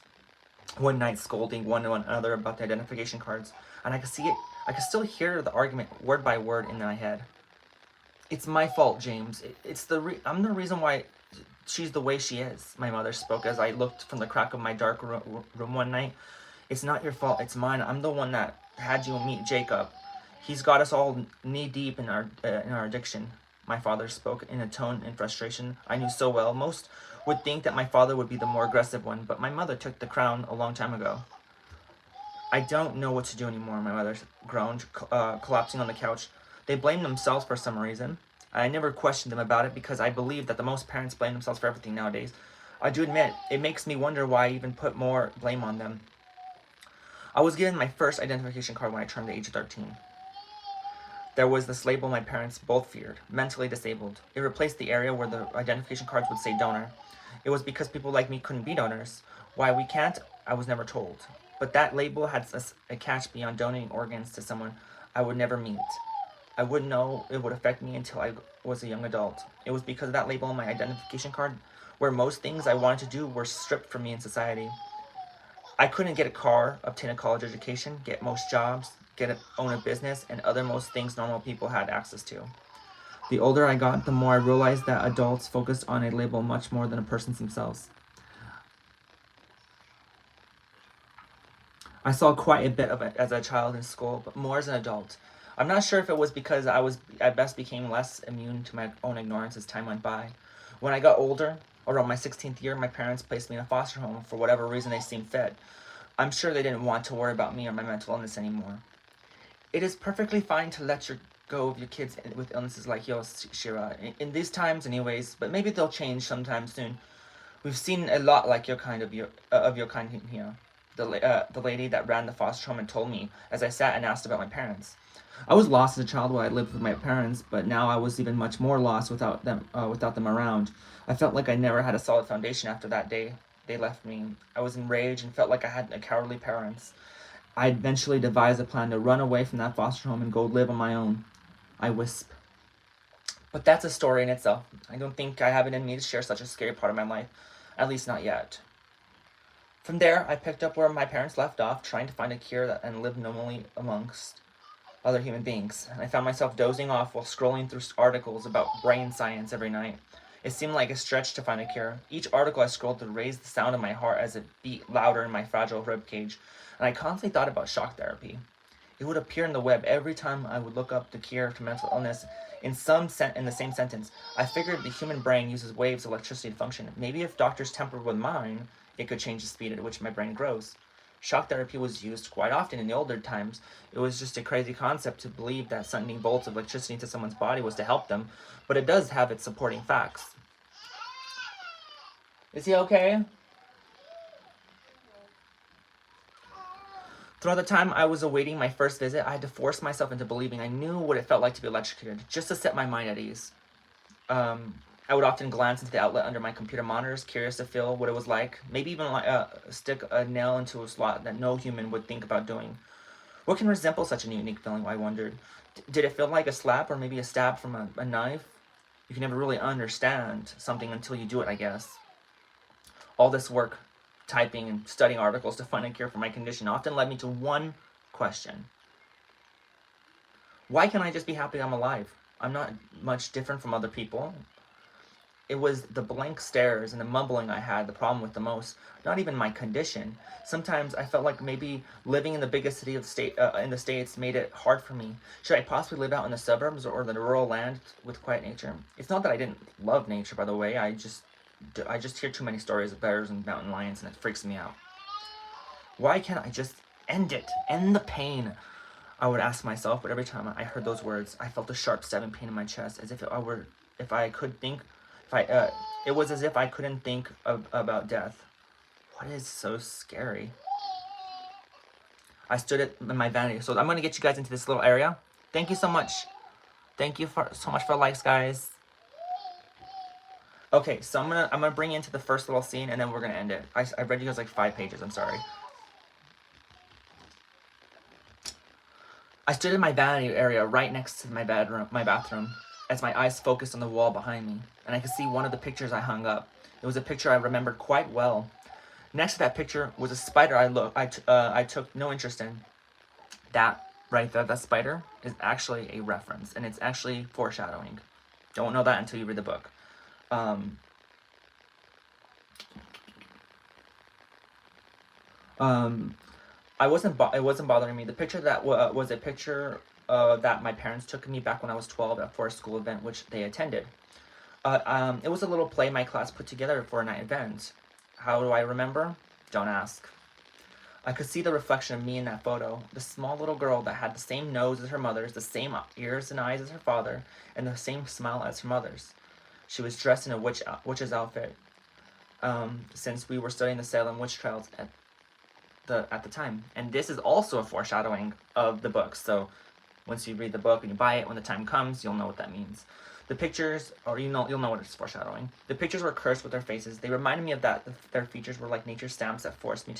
one night scolding one another about the identification cards, and I could still hear the argument word by word in my head. It's my fault, James. I'm the reason why she's the way she is, my mother spoke as I looked from the crack of my dark room one night. It's not your fault, it's mine. I'm the one that had you meet Jacob. He's got us all knee-deep in our addiction. My father spoke in a tone in frustration I knew so well. Most would think that my father would be the more aggressive one, but my mother took the crown a long time ago. I don't know what to do anymore, my mother groaned, collapsing on the couch. They blamed themselves for some reason. I never questioned them about it because I believe that the most parents blame themselves for everything nowadays. I do admit, it makes me wonder why I even put more blame on them. I was given my first identification card when I turned the age of 13. There was this label my parents both feared, mentally disabled. It replaced the area where the identification cards would say donor. It was because people like me couldn't be donors. Why we can't, I was never told. But that label had a catch beyond donating organs to someone I would never meet. I wouldn't know it would affect me until I was a young adult. It was because of that label on my identification card where most things I wanted to do were stripped from me in society. I couldn't get a car, obtain a college education, get most jobs, own a business, and other most things normal people had access to. The older I got, the more I realized that adults focused on a label much more than a person's themselves. I saw quite a bit of it as a child in school, but more as an adult. I'm not sure if it was because I best became less immune to my own ignorance as time went by. When I got older, around my 16th year, my parents placed me in a foster home for whatever reason they seemed fit. I'm sure they didn't want to worry about me or my mental illness anymore. It is perfectly fine to let go of your kids with illnesses like yours, Shira, in these times anyways, but maybe they'll change sometime soon. We've seen a lot like your kind here. The lady that ran the foster home and told me as I sat and asked about my parents. I was lost as a child while I lived with my parents, but now I was even much more lost without them around. I felt like I never had a solid foundation after that day they left me. I was enraged and felt like I had cowardly parents. I eventually devised a plan to run away from that foster home and go live on my own. I wisp. But that's a story in itself. I don't think I have it in me to share such a scary part of my life, at least not yet. From there, I picked up where my parents left off, trying to find a cure and live normally amongst other human beings. I found myself dozing off while scrolling through articles about brain science every night. It seemed like a stretch to find a cure. Each article I scrolled through raised the sound of my heart as it beat louder in my fragile ribcage, and I constantly thought about shock therapy. It would appear in the web every time I would look up the cure to mental illness in the same sentence. I figured the human brain uses waves of electricity to function. Maybe if doctors tampered with mine, it could change the speed at which my brain grows. Shock therapy was used quite often in the older times. It was just a crazy concept to believe that sending bolts of electricity into someone's body was to help them, but it does have its supporting facts. Is he okay? Throughout the time I was awaiting my first visit, I had to force myself into believing I knew what it felt like to be electrocuted, just to set my mind at ease. I would often glance into the outlet under my computer monitors, curious to feel what it was like. Maybe even stick a nail into a slot that no human would think about doing. What can resemble such a unique feeling, I wondered. Did it feel like a slap or maybe a stab from a knife? You can never really understand something until you do it, I guess. All this work, typing and studying articles to find a cure for my condition often led me to one question. Why can't I just be happy I'm alive? I'm not much different from other people. It was the blank stares and the mumbling I had the problem with the most, not even my condition. Sometimes I felt like maybe living in the biggest city in the States made it hard for me. Should I possibly live out in the suburbs or the rural land with quiet nature? It's not that I didn't love nature, by the way. I just hear too many stories of bears and mountain lions, and it freaks me out. Why can't I just end it? End the pain? I would ask myself, but every time I heard those words, I felt a sharp stabbing pain in my chest, as if it was as if I couldn't think about death. What is so scary? I stood in my vanity. So I'm going to get you guys into this little area. Thank you so much. Thank you so much for likes, guys. Okay, so I'm gonna bring you into the first little scene, and then we're gonna end it. I read you guys like 5 pages. I'm sorry. I stood in my vanity area right next to my bathroom, as my eyes focused on the wall behind me, and I could see one of the pictures I hung up. It was a picture I remembered quite well. Next to that picture was a spider I took no interest in. That right there, that spider, is actually a reference, and it's actually foreshadowing. Don't know that until you read the book. It wasn't bothering me. The picture that was a picture that my parents took of me back when I was 12 for a school event which they attended. It was a little play my class put together for a night event. How do I remember? Don't ask. I could see the reflection of me in that photo, the small little girl that had the same nose as her mother's, the same ears and eyes as her father, and the same smile as her mother's. She was dressed in a witch's outfit, since we were studying the Salem witch trials at the time. And this is also a foreshadowing of the book, so once you read the book and you buy it, when the time comes, you'll know what that means. The pictures, or you'll know what it's foreshadowing. The pictures were cursed with their faces. They reminded me of that. Their features were like nature stamps that forced me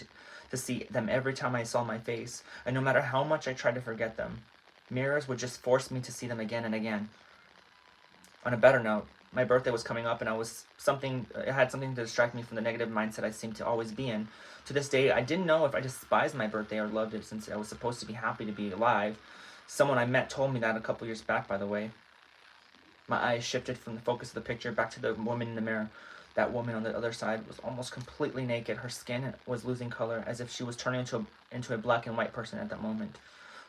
to see them every time I saw my face. And no matter how much I tried to forget them, mirrors would just force me to see them again and again. On a better note, my birthday was coming up, and it had something to distract me from the negative mindset I seemed to always be in. To this day, I didn't know if I despised my birthday or loved it, since I was supposed to be happy to be alive. Someone I met told me that a couple years back, by the way. My eyes shifted from the focus of the picture back to the woman in the mirror. That woman on the other side was almost completely naked. Her skin was losing color, as if she was turning into a black and white person at that moment.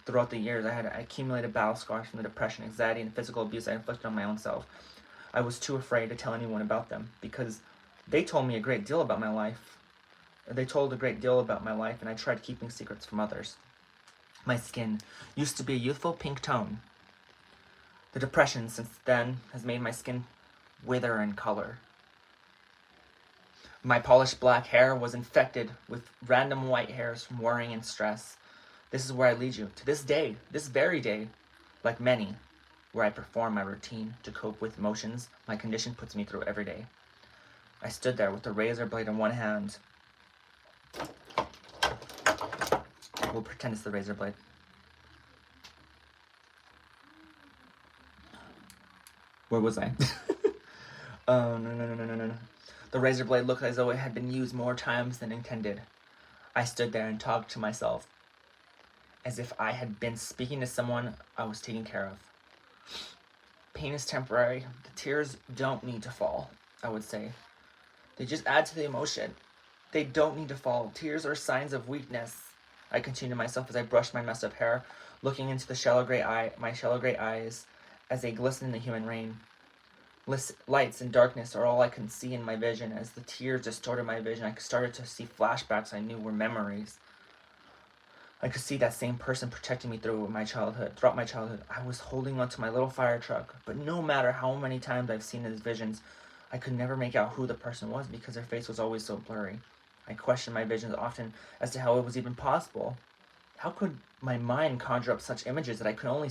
Throughout the years, I had accumulated battle scars from the depression, anxiety, and physical abuse I inflicted on my own self. I was too afraid to tell anyone about them, because they told me a great deal about my life. They told a great deal about my life, and I tried keeping secrets from others. My skin used to be a youthful pink tone. The depression since then has made my skin wither in color. My polished black hair was infected with random white hairs from worrying and stress. This is where I lead you. To this day, this very day, like many, where I perform my routine to cope with emotions my condition puts me through every day. I stood there with the razor blade in one hand. We'll pretend it's the razor blade. Where was I? Oh, no. The razor blade looked as though it had been used more times than intended. I stood there and talked to myself, as if I had been speaking to someone I was taking care of. Pain is temporary. The tears don't need to fall. I would say. They just add to the emotion. They don't need to fall. Tears are signs of weakness. I continued to myself as I brushed my messed up hair, looking into my shallow gray eyes, as they glisten in the human rain. Lights and darkness are all I can see in my vision. As the tears distorted my vision, I started to see flashbacks I knew were memories. I could see that same person protecting me throughout my childhood. I was holding onto my little fire truck, but no matter how many times I've seen these visions, I could never make out who the person was because their face was always so blurry. I questioned my visions often as to how it was even possible. How could my mind conjure up such images that I could only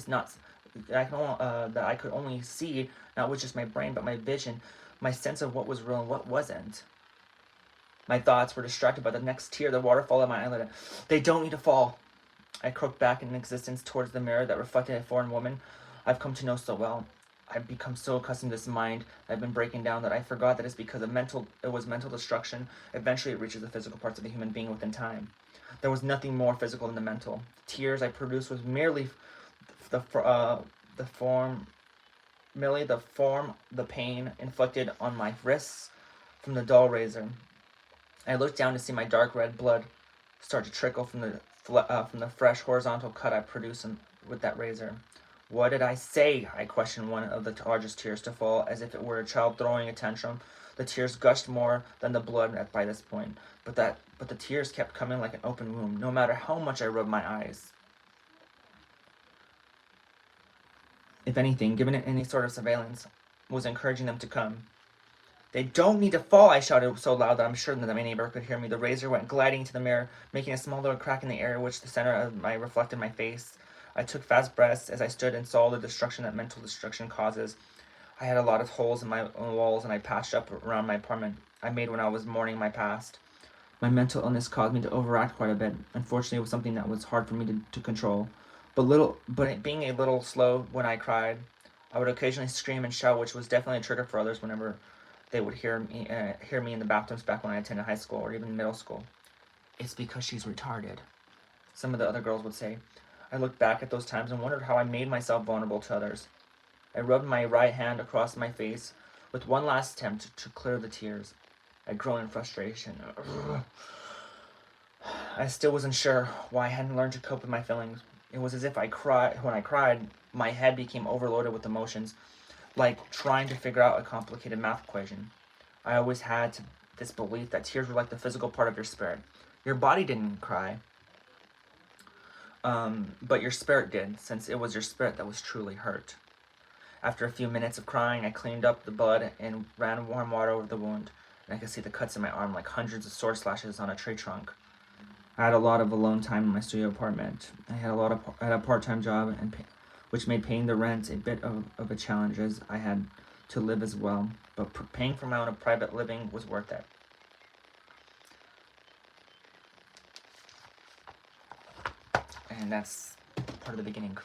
see, not with just my brain, but my vision, my sense of what was real and what wasn't? My thoughts were distracted by the next tear, the waterfall at my eyelid. They don't need to fall. I croaked back in existence towards the mirror that reflected a foreign woman I've come to know so well. I've become so accustomed to this mind I've been breaking down that I forgot that it's because it was mental destruction. Eventually it reaches the physical parts of the human being within time. There was nothing more physical than the mental. The tears I produced was merely the form, the pain inflicted on my wrists from the dull razor. I looked down to see my dark red blood start to trickle from the fresh horizontal cut I produced with that razor. What did I say? I questioned one of the largest tears to fall, as if it were a child throwing a tantrum. The tears gushed more than the blood by this point, but the tears kept coming like an open wound, no matter how much I rubbed my eyes. If anything, given it any sort of surveillance, was encouraging them to come. They don't need to fall, I shouted so loud that I'm sure that my neighbor could hear me. The razor went gliding to the mirror, making a small little crack in the air, which the center of my reflected my face. I took fast breaths as I stood and saw the destruction that mental destruction causes. I had a lot of holes in my walls, and I patched up around my apartment I made when I was mourning my past. My mental illness caused me to overact quite a bit. Unfortunately, it was something that was hard for me to control. But being a little slow when I cried, I would occasionally scream and shout, which was definitely a trigger for others whenever they would hear me in the bathrooms back when I attended high school or even middle school. It's because she's retarded, some of the other girls would say. I looked back at those times and wondered how I made myself vulnerable to others. I rubbed my right hand across my face with one last attempt to clear the tears. I groaned in frustration. I still wasn't sure why I hadn't learned to cope with my feelings. It was as if when I cried, my head became overloaded with emotions, like trying to figure out a complicated math equation. I always had this belief that tears were like the physical part of your spirit. Your body didn't cry, but your spirit did, since it was your spirit that was truly hurt. After a few minutes of crying, I cleaned up the blood and ran warm water over the wound, and I could see the cuts in my arm like hundreds of sword slashes on a tree trunk. I had a lot of alone time in my studio apartment. I had a part-time job, which made paying the rent a bit of a challenge, as I had to live as well. But paying for my own private living was worth it. And that's part of the beginning.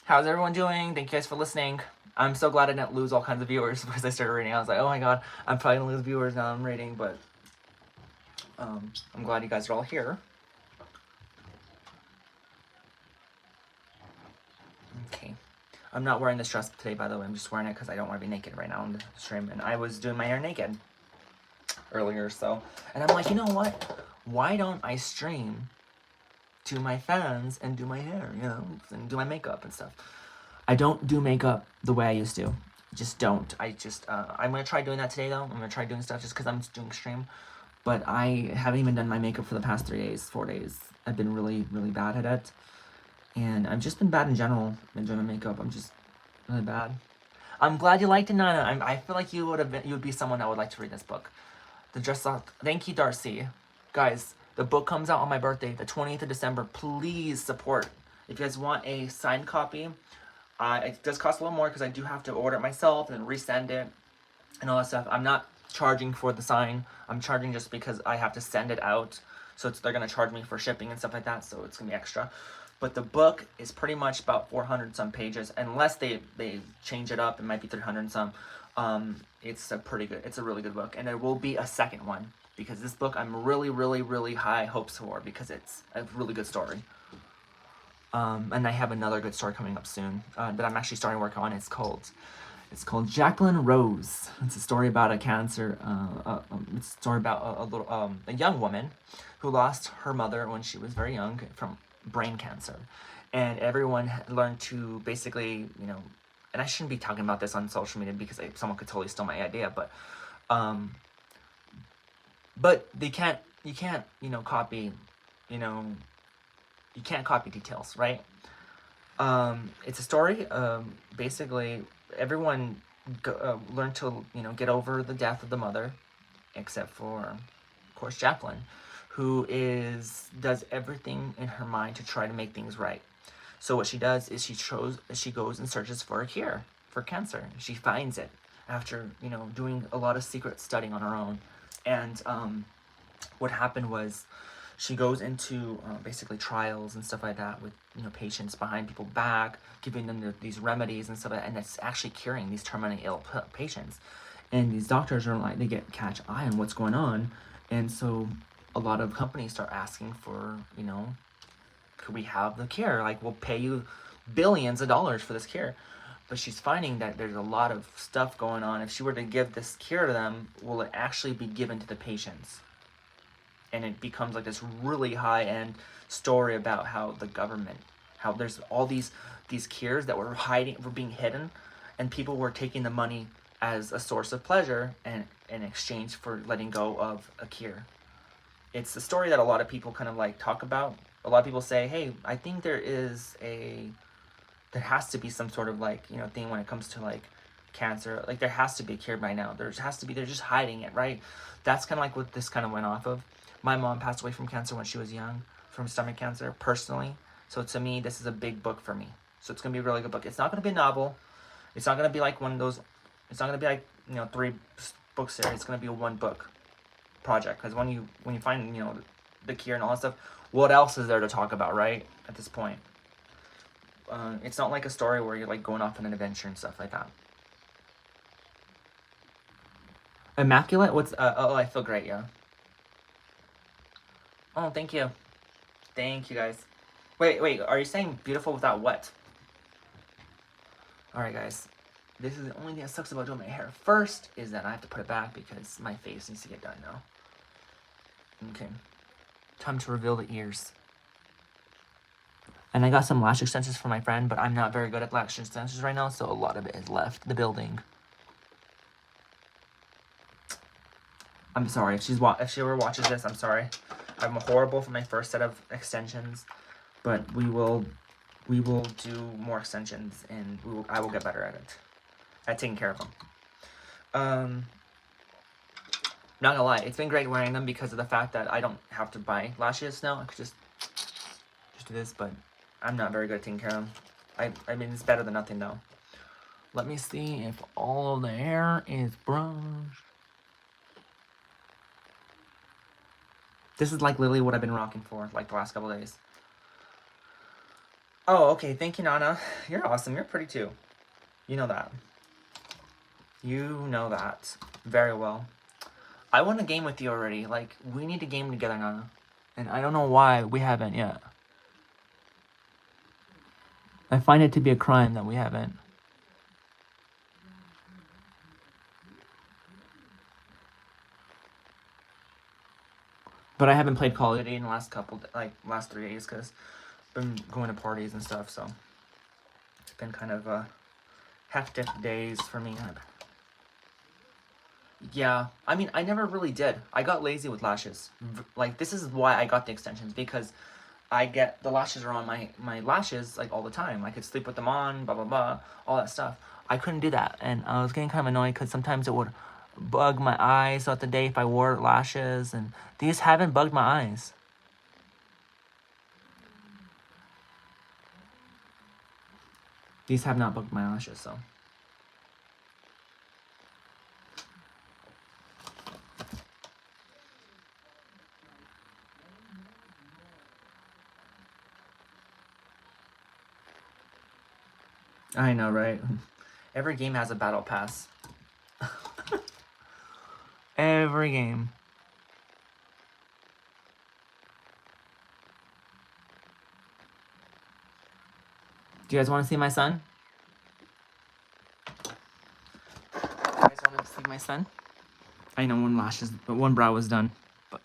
How's everyone doing? Thank you guys for listening. I'm so glad I didn't lose all kinds of viewers because I started reading. I was like, oh my god, I'm probably gonna lose viewers now I'm reading, but I'm glad you guys are all here. Okay. I'm not wearing this dress today, by the way. I'm just wearing it because I don't want to be naked right now on the stream. And I was doing my hair naked earlier, so. And I'm like, you know what? Why don't I stream to my fans and do my hair, and do my makeup and stuff. I don't do makeup the way I used to. Just don't. I'm going to try doing that today, though. I'm going to try doing stuff just because I'm doing stream. But I haven't even done my makeup for the past 4 days. I've been really, really bad at it. And I've just been bad in general in doing my makeup. I'm just really bad. I'm glad you liked it, Nana. I feel like you would be someone that would like to read this book. The Dress Up. Thank you, Darcy. Guys, the book comes out on my birthday, the 20th of December. Please support. If you guys want a signed copy, it does cost a little more because I do have to order it myself and resend it and all that stuff. I'm not charging for the sign. I'm charging just because I have to send it out. So they're going to charge me for shipping and stuff like that. So it's going to be extra. But the book is pretty much about 400 some pages. Unless they change it up, it might be 300 some. It's a really good book. And there will be a second one. Because this book I'm really, really, really high hopes for. Because it's a really good story. And I have another good story coming up soon. That I'm actually starting to work on. It's It's called Jacqueline Rose. It's a story about a cancer. It's a story about a young woman who lost her mother when she was very young from brain cancer, and everyone learned to basically, and I shouldn't be talking about this on social media because someone could totally steal my idea, but you can't, copy, you can't copy details, right? It's a story. Basically, everyone learned to, get over the death of the mother, except for, of course, Jacqueline, who does everything in her mind to try to make things right. So what she does is she goes and searches for a cure for cancer. She finds it after, doing a lot of secret studying on her own. And what happened was she goes into basically trials and stuff like that with, patients behind people's back, giving them these remedies and stuff like that, and it's actually curing these terminally ill patients. And these doctors are like, they catch eye on what's going on, and so a lot of companies start asking for, could we have the cure? Like, we'll pay you billions of dollars for this cure. But she's finding that there's a lot of stuff going on. If she were to give this cure to them, will it actually be given to the patients? And it becomes like this really high-end story about how the government, how there's all these cures that were being hidden, and people were taking the money as a source of pleasure and in exchange for letting go of a cure. It's a story that a lot of people kind of like talk about. A lot of people say, hey, I think there has to be some sort of like, thing when it comes to like cancer. Like, there has to be a cure by now. They're just hiding it, right? That's kind of like what this kind of went off of. My mom passed away from cancer when she was young, from stomach cancer, personally. So to me, this is a big book for me. So it's going to be a really good book. It's not going to be a novel. It's not going to be like one of those, it's not going to be like, 3 book series. It's going to be a 1 book project. Because when you find, the cure and all that stuff, what else is there to talk about, right? At this point. It's not like a story where you're like going off on an adventure and stuff like that. Immaculate? I feel great, yeah. Oh, thank you. Thank you, guys. Wait, are you saying beautiful without what? Alright, guys. This is the only thing that sucks about doing my hair first, is that I have to put it back because my face needs to get done now. Okay. Time to reveal the ears. And I got some lash extensions for my friend, but I'm not very good at lash extensions right now, so a lot of it has left the building. I'm sorry, if she ever watches this, I'm sorry. I'm horrible for my first set of extensions, but we will do more extensions, and I will get better at it, at taking care of them. Not gonna lie, it's been great wearing them because of the fact that I don't have to buy lashes now. I could just do this, but I'm not very good at taking care of them. I mean, it's better than nothing though. Let me see if all of the hair is brushed. This is like literally what I've been rocking for like the last couple days. Oh, okay. Thank you, Nana. You're awesome. You're pretty too. You know that. You know that very well. I want to game with you already. Like, we need to game together, Nana. And I don't know why we haven't yet. I find it to be a crime that we haven't. But I haven't played Call of Duty in the last last 3 days because I've been going to parties and stuff, so it's been kind of hectic days for me. Yeah, I mean, I never really did. I got lazy with lashes. Like, this is why I got the extensions, because the lashes are on my lashes, like, all the time. I could sleep with them on, blah, blah, blah, all that stuff. I couldn't do that, and I was getting kind of annoyed because sometimes it would bug my eyes throughout the day if I wore lashes, and these haven't bugged my eyes. These have not bugged my lashes, so. I know, right? Every game has a battle pass. Every game. Do you guys want to see my son? son? I know one lashes, but one brow was done. But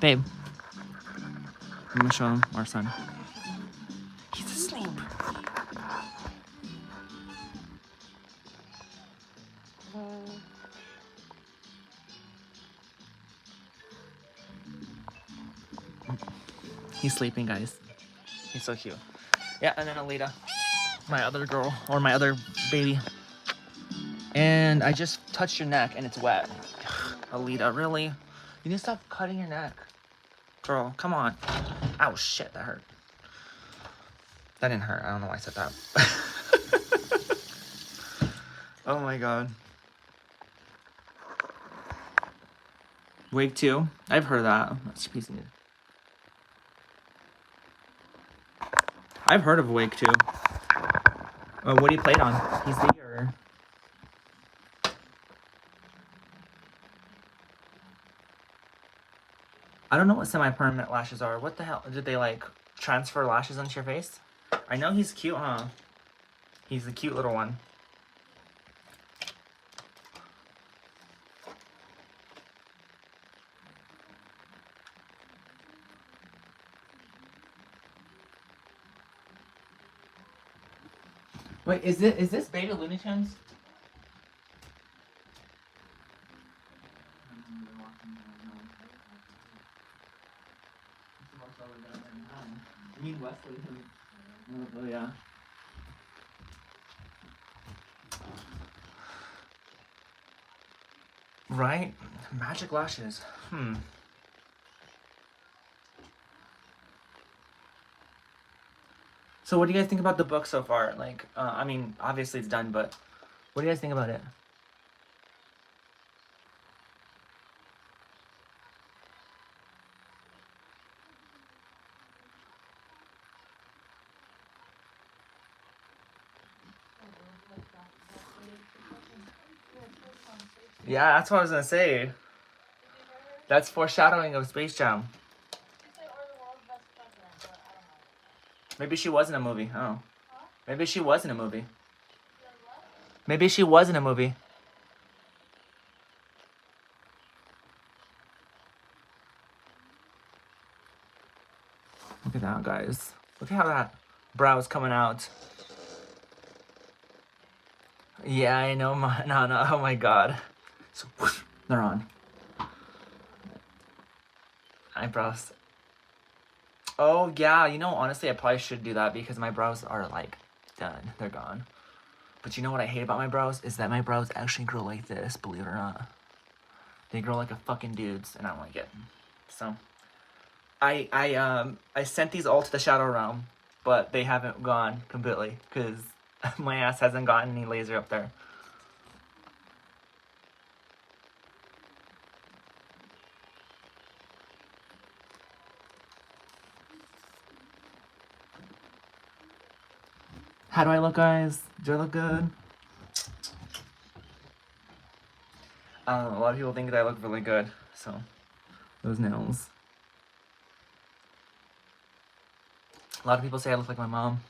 babe, I'm gonna show him our son. He's asleep. He's sleeping, guys. He's so cute. Yeah, and then Alita, my other girl, or my other baby. And I just touched your neck and it's wet. Alita, really? You need to stop cutting your neck. Girl, come on. Ow, shit, that hurt. That didn't hurt. I don't know why I said that. Oh my god. Wake 2? I've heard that. That's piece of news. I've heard of Wake 2. What do you play it on? PC or? I don't know what semi-permanent lashes are. What the hell? Did they like transfer lashes onto your face? I know he's cute, huh? He's a cute little one. Wait, is this Baby Looney Tunes? I mean Wesley. Oh yeah. Right? Magic lashes. So what do you guys think about the book so far? Like, I mean, obviously it's done, but what do you guys think about it? Yeah, that's what I was gonna say. That's foreshadowing of Space Jam. Maybe she was in a movie. Oh. Maybe she was in a movie. Maybe she was in a movie. Look at that, guys. Look at how that brow's coming out. Yeah, I know. No. Oh my god. So, whoosh, they're on. Eyebrows. Oh, yeah. You know, honestly, I probably should do that because my brows are, like, done. They're gone. But you know what I hate about my brows? Is that my brows actually grow like this, believe it or not. They grow like a fucking dude's, and I don't like it. So, I sent these all to the Shadow Realm, but they haven't gone completely because my ass hasn't gotten any laser up there. How do I look, guys? Do I look good? I don't know, a lot of people think that I look really good, so those nails. A lot of people say I look like my mom.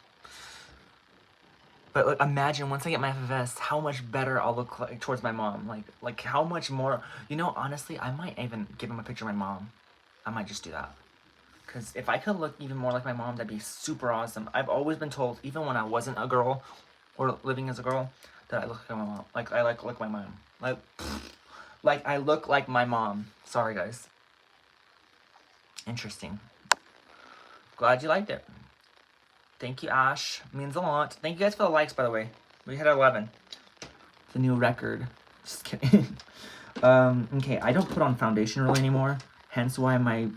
But like, imagine once I get my FFS, how much better I'll look like towards my mom. Like how much more. You know, honestly, I might even give him a picture of my mom. I might just do that. Because if I could look even more like my mom, that'd be super awesome. I've always been told, even when I wasn't a girl or living as a girl, that I look like my mom. Like I look like my mom. Like I look like my mom. Sorry, guys. Interesting. Glad you liked it. Thank you, Ash. Means a lot. Thank you guys for the likes, by the way. We hit 11. It's a new record. Just kidding. Okay, I don't put on foundation really anymore. Hence why my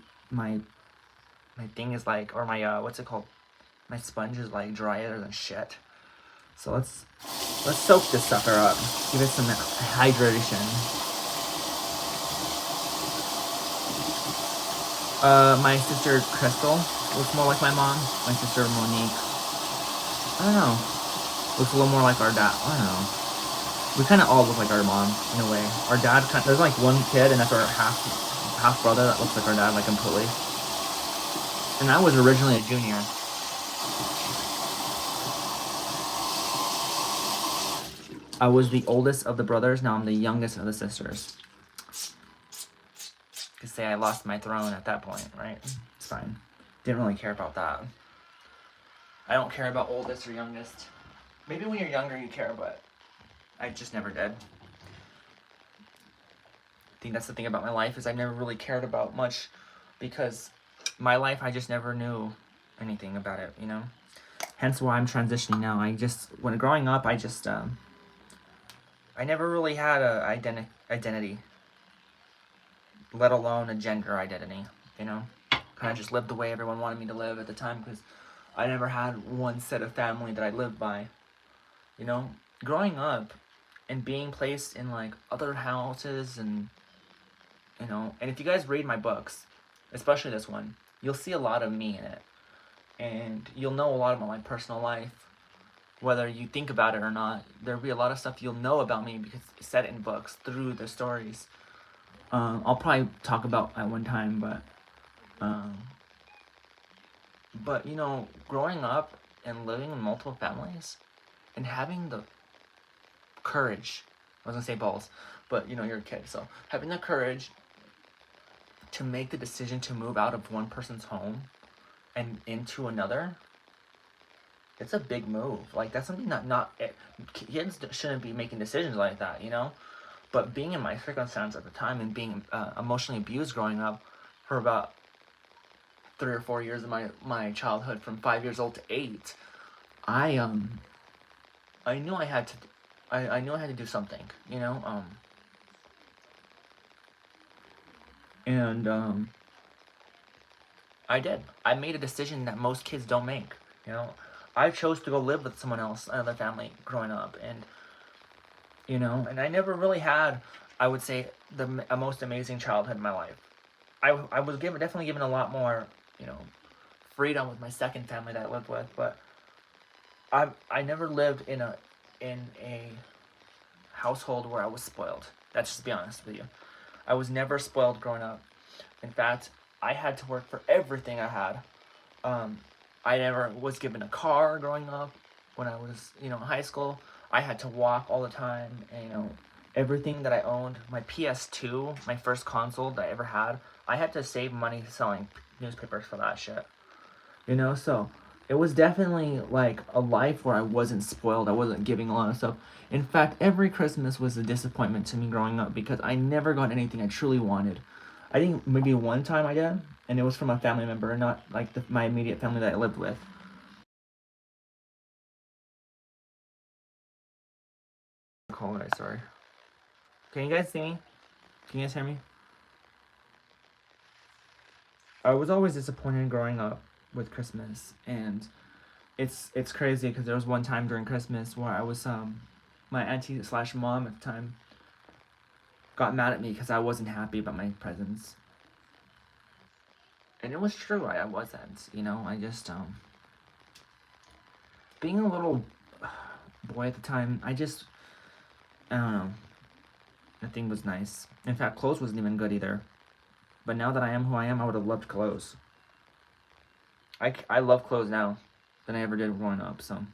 thing is like, or my what's it called? My sponge is like drier than shit. So let's soak this sucker up. Give it some hydration. My sister Crystal looks more like my mom. My sister Monique, I don't know, looks a little more like our dad. I don't know. We kind of all look like our mom in a way. Our dad there's like one kid, and that's our half brother that looks like our dad, like completely. And I was originally a junior. I was the oldest of the brothers. Now I'm the youngest of the sisters. Could say I lost my throne at that point, right? It's fine. Didn't really care about that. I don't care about oldest or youngest. Maybe when you're younger you care, but I just never did. I think that's the thing about my life, is I never really cared about much, because my life, I just never knew anything about it, you know? Hence why I'm transitioning now. When growing up, I never really had a identity, let alone a gender identity, you know? Kind of just lived the way everyone wanted me to live at the time, because I never had one set of family that I lived by, you know? Growing up and being placed in, like, other houses and, you know, and if you guys read my books, especially this one, you'll see a lot of me in it. And you'll know a lot about my personal life, whether you think about it or not. There'll be a lot of stuff you'll know about me because it's set in books through the stories. I'll probably talk about at one time, but you know, growing up and living in multiple families and having the courage, I was gonna say balls, but you know, you're a kid, so having the courage to make the decision to move out of one person's home and into another, it's a big move. Like, that's something kids shouldn't be making decisions like that, you know? But being in my circumstance at the time and being emotionally abused growing up for about 3 or 4 years of my childhood, from 5 years old to 8, I knew I had to do something, you know? I did. I made a decision that most kids don't make, you know? I chose to go live with someone else, another family, growing up, and, you know, and I never really had, I would say, a most amazing childhood in my life. I was definitely given a lot more, you know, freedom with my second family that I lived with, but I never lived in a household where I was spoiled. That's just to be honest with you. I was never spoiled growing up. In fact, I had to work for everything I had. I never was given a car growing up. When I was, you know, in high school, I had to walk all the time. And, you know, everything that I owned, my PS2, my first console that I ever had, I had to save money selling newspapers for that shit. You know, so it was definitely like a life where I wasn't spoiled. I wasn't giving a lot of stuff. In fact, every Christmas was a disappointment to me growing up because I never got anything I truly wanted. I think maybe one time I did, and it was from a family member, not like my immediate family that I lived with. Call it, sorry. Can you guys see me? Can you guys hear me? I was always disappointed growing up with Christmas, and it's crazy because there was one time during Christmas where I was my auntie / mom at the time got mad at me because I wasn't happy about my presents. And it was true, I wasn't, you know, I just, being a little boy at the time, I don't know, nothing was nice. In fact, clothes wasn't even good either. But now that I am who I am, I would have loved clothes. I love clothes now than I ever did growing up, so.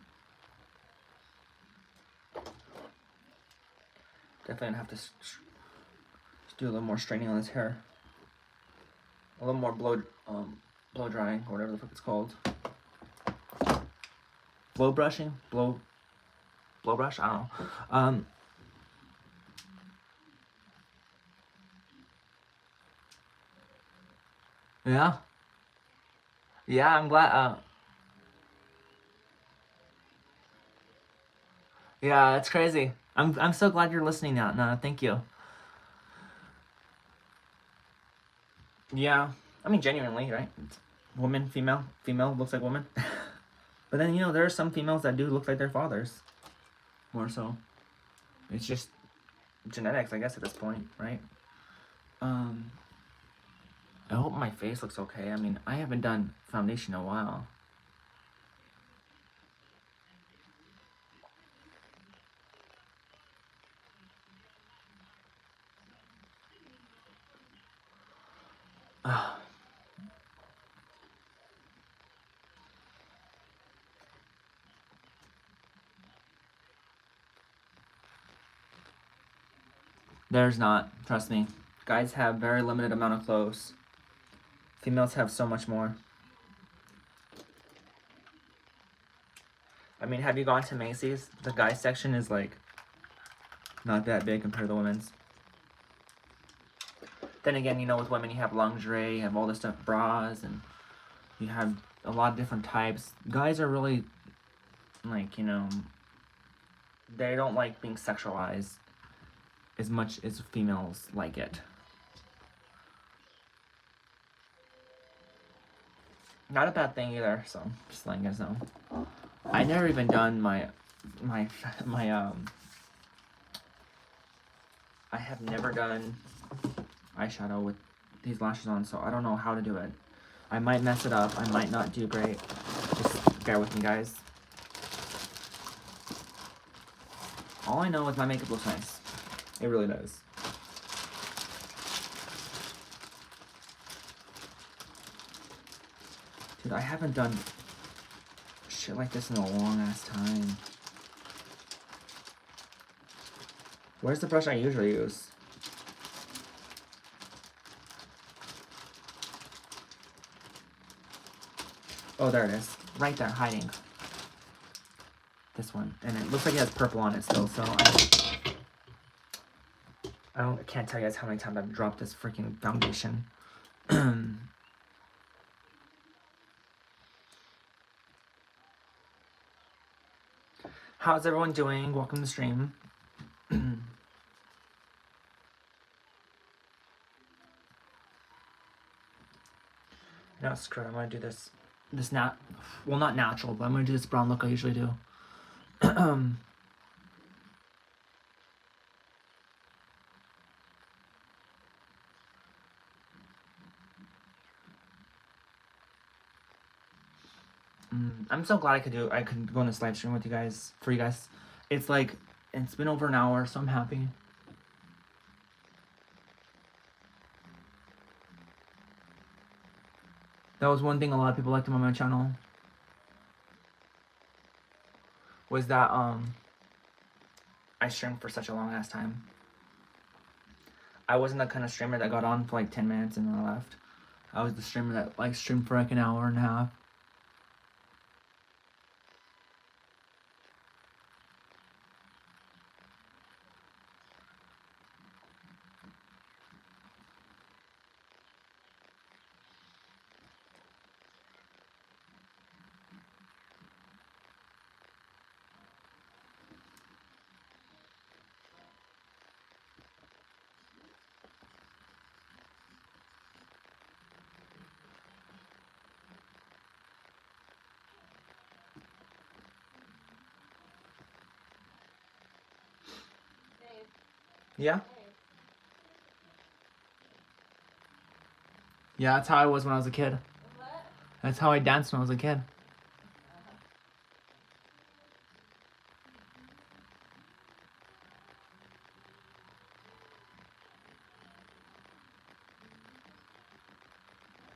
Definitely gonna have to do a little more straightening on this hair. A little more blow drying, or whatever the fuck it's called. Blow brushing? Blow brush? I don't know. Yeah. Yeah, I'm glad, yeah, it's crazy. I'm so glad you're listening now. No, thank you. Yeah. I mean, genuinely, right? It's woman, female looks like woman. But then, you know, there are some females that do look like their fathers. More so. It's just genetics, I guess, at this point, right? I hope my face looks okay. I mean, I haven't done foundation in a while. There's not. Trust me. Guys have very limited amount of clothes. Females have so much more. I mean, have you gone to Macy's? The guys section is like not that big compared to the women's. Then again, you know, with women you have lingerie, you have all this stuff, bras, and you have a lot of different types. Guys are really like, you know, they don't like being sexualized as much as females like it. Not a bad thing either, so just letting you guys know. I never even done my I have never done eyeshadow with these lashes on, so I don't know how to do it. I might mess it up, I might not do great. Just bear with me, guys. All I know is my makeup looks nice. It really does. Dude, I haven't done shit like this in a long ass time. Where's the brush I usually use? Oh, there it is. Right there, hiding. This one. And it looks like it has purple on it still, so I can't tell you guys how many times I've dropped this freaking foundation. How's everyone doing? Welcome to the stream. No, screw it. I'm gonna do this well, not natural, but I'm gonna do this brown look I usually do. I'm so glad I could go on this live stream with you guys, for you guys. It's been over an hour, so I'm happy. That was one thing a lot of people liked on my channel. Was that I streamed for such a long ass time. I wasn't the kind of streamer that got on for like 10 minutes and then I left. I was the streamer that like streamed for like an hour and a half. Yeah? Yeah, that's how I was when I was a kid. That's how I danced when I was a kid.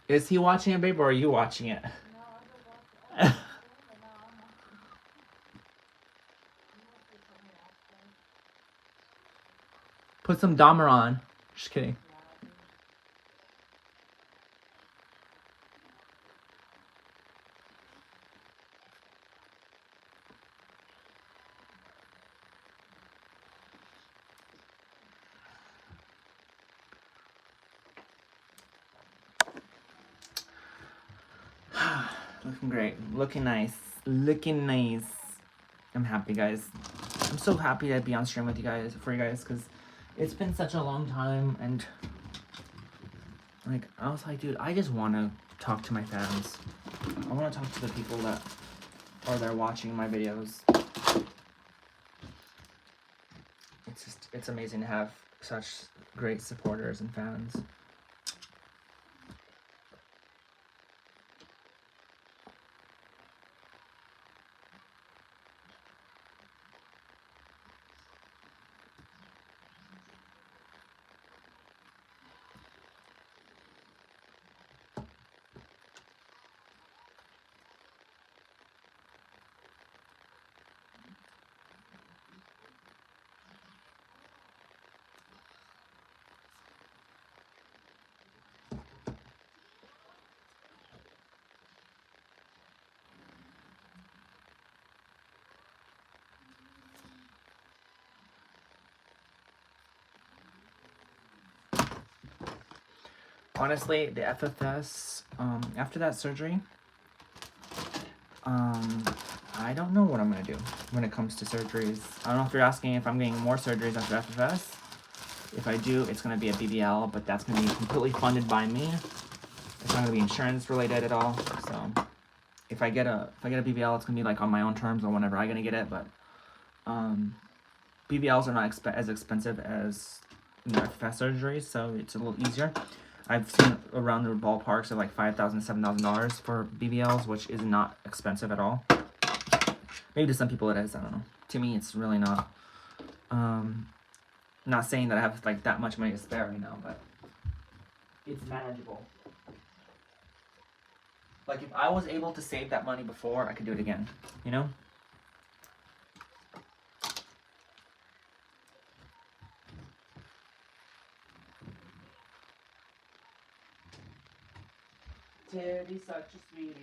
Is he watching it, babe, or are you watching it? No, I'm watching. Put some Dahmer on. Just kidding. Looking great. Looking nice. Looking nice. I'm happy, guys. I'm so happy to be on stream with you guys, for you guys, because it's been such a long time, and like, I was like, dude, I just want to talk to my fans. I want to talk to the people that are there watching my videos. It's amazing to have such great supporters and fans. honestly, the FFS, after that surgery, I don't know what I'm gonna do when it comes to surgeries. I don't know if you're asking if I'm getting more surgeries after FFS. If I do, it's gonna be a BBL, but that's gonna be completely funded by me. It's not gonna be insurance related at all. So if I get a BBL, it's gonna be like on my own terms or whenever I'm gonna get it. But BBLs are not as expensive as FFS surgeries, so it's a little easier. I've seen around the ballparks of like $5,000, $7,000 for BBLs, which is not expensive at all. Maybe to some people it is, I don't know. To me, it's really not. Not saying that I have like that much money to spare right now, but it's manageable. Like if I was able to save that money before, I could do it again, you know? Teddy's such a sweetie.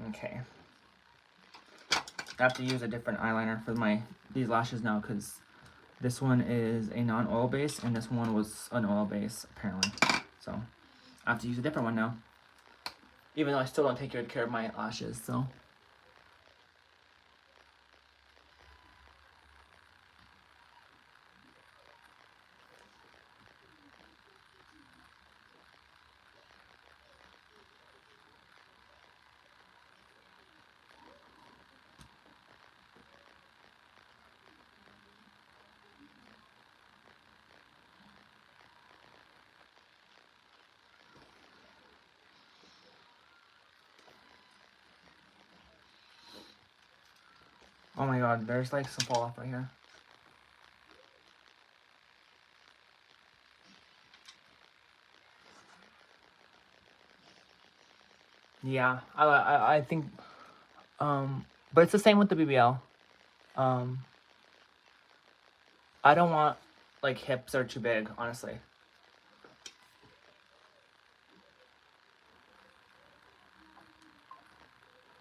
Okay. I have to use a different eyeliner for these lashes now because this one is a non-oil base and this one was an oil base apparently. So I have to use a different one now. Even though I still don't take good care of my lashes, so. Oh my god, there's like some fall off right here. Yeah, I think, but it's the same with the BBL. I don't want, like, hips are too big, honestly.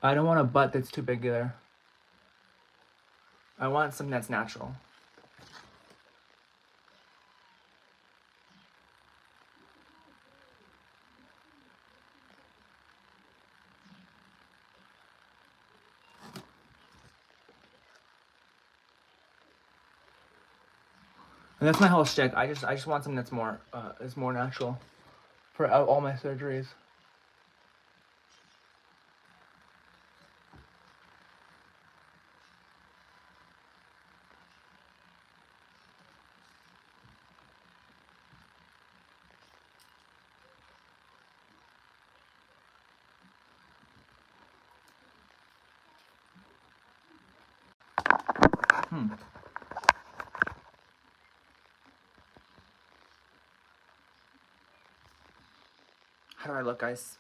I don't want a butt that's too big either. I want something that's natural. And that's my whole shtick. I just want something that's more natural for all my surgeries. How do I look, guys?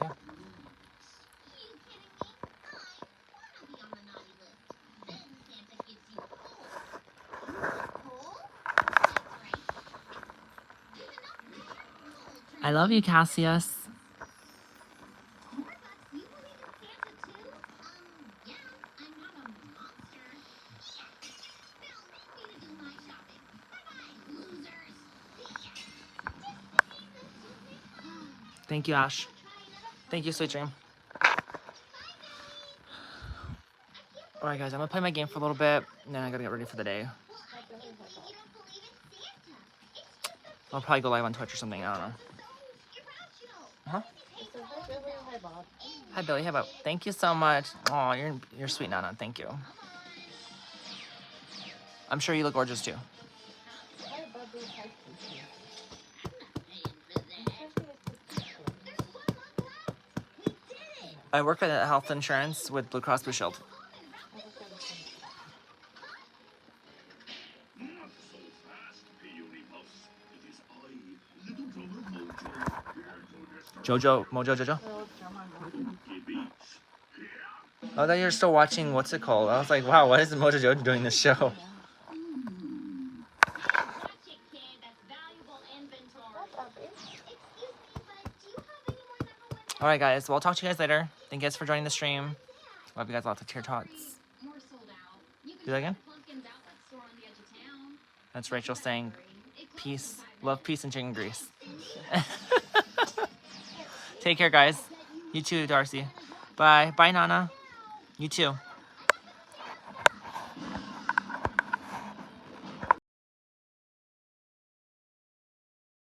Yeah. I love you, Cassius. Thank you, Ash. Thank you, Sweet Dream. Alright, guys, I'm gonna play my game for a little bit, and then I gotta get ready for the day. I'll probably go live on Twitch or something, I don't know. Huh? Hi, Bob. Hi, Billy. How about? Thank you so much. Oh, you're sweet, Nana. Thank you. I'm sure you look gorgeous too. I work at health insurance with Blue Cross Blue Shield. Mojo. Oh, that you're still watching. What's it called? I was like, wow, why is Mojo Jojo doing this show? All right, guys. Well, I'll talk to you guys later. Thank you guys for joining the stream. Love you guys. Lots of tear tots. Do that again. That's Rachel saying, peace, love, peace, and chicken grease. Take care, guys. You too, Darcy. Bye. Bye, Nana. You too.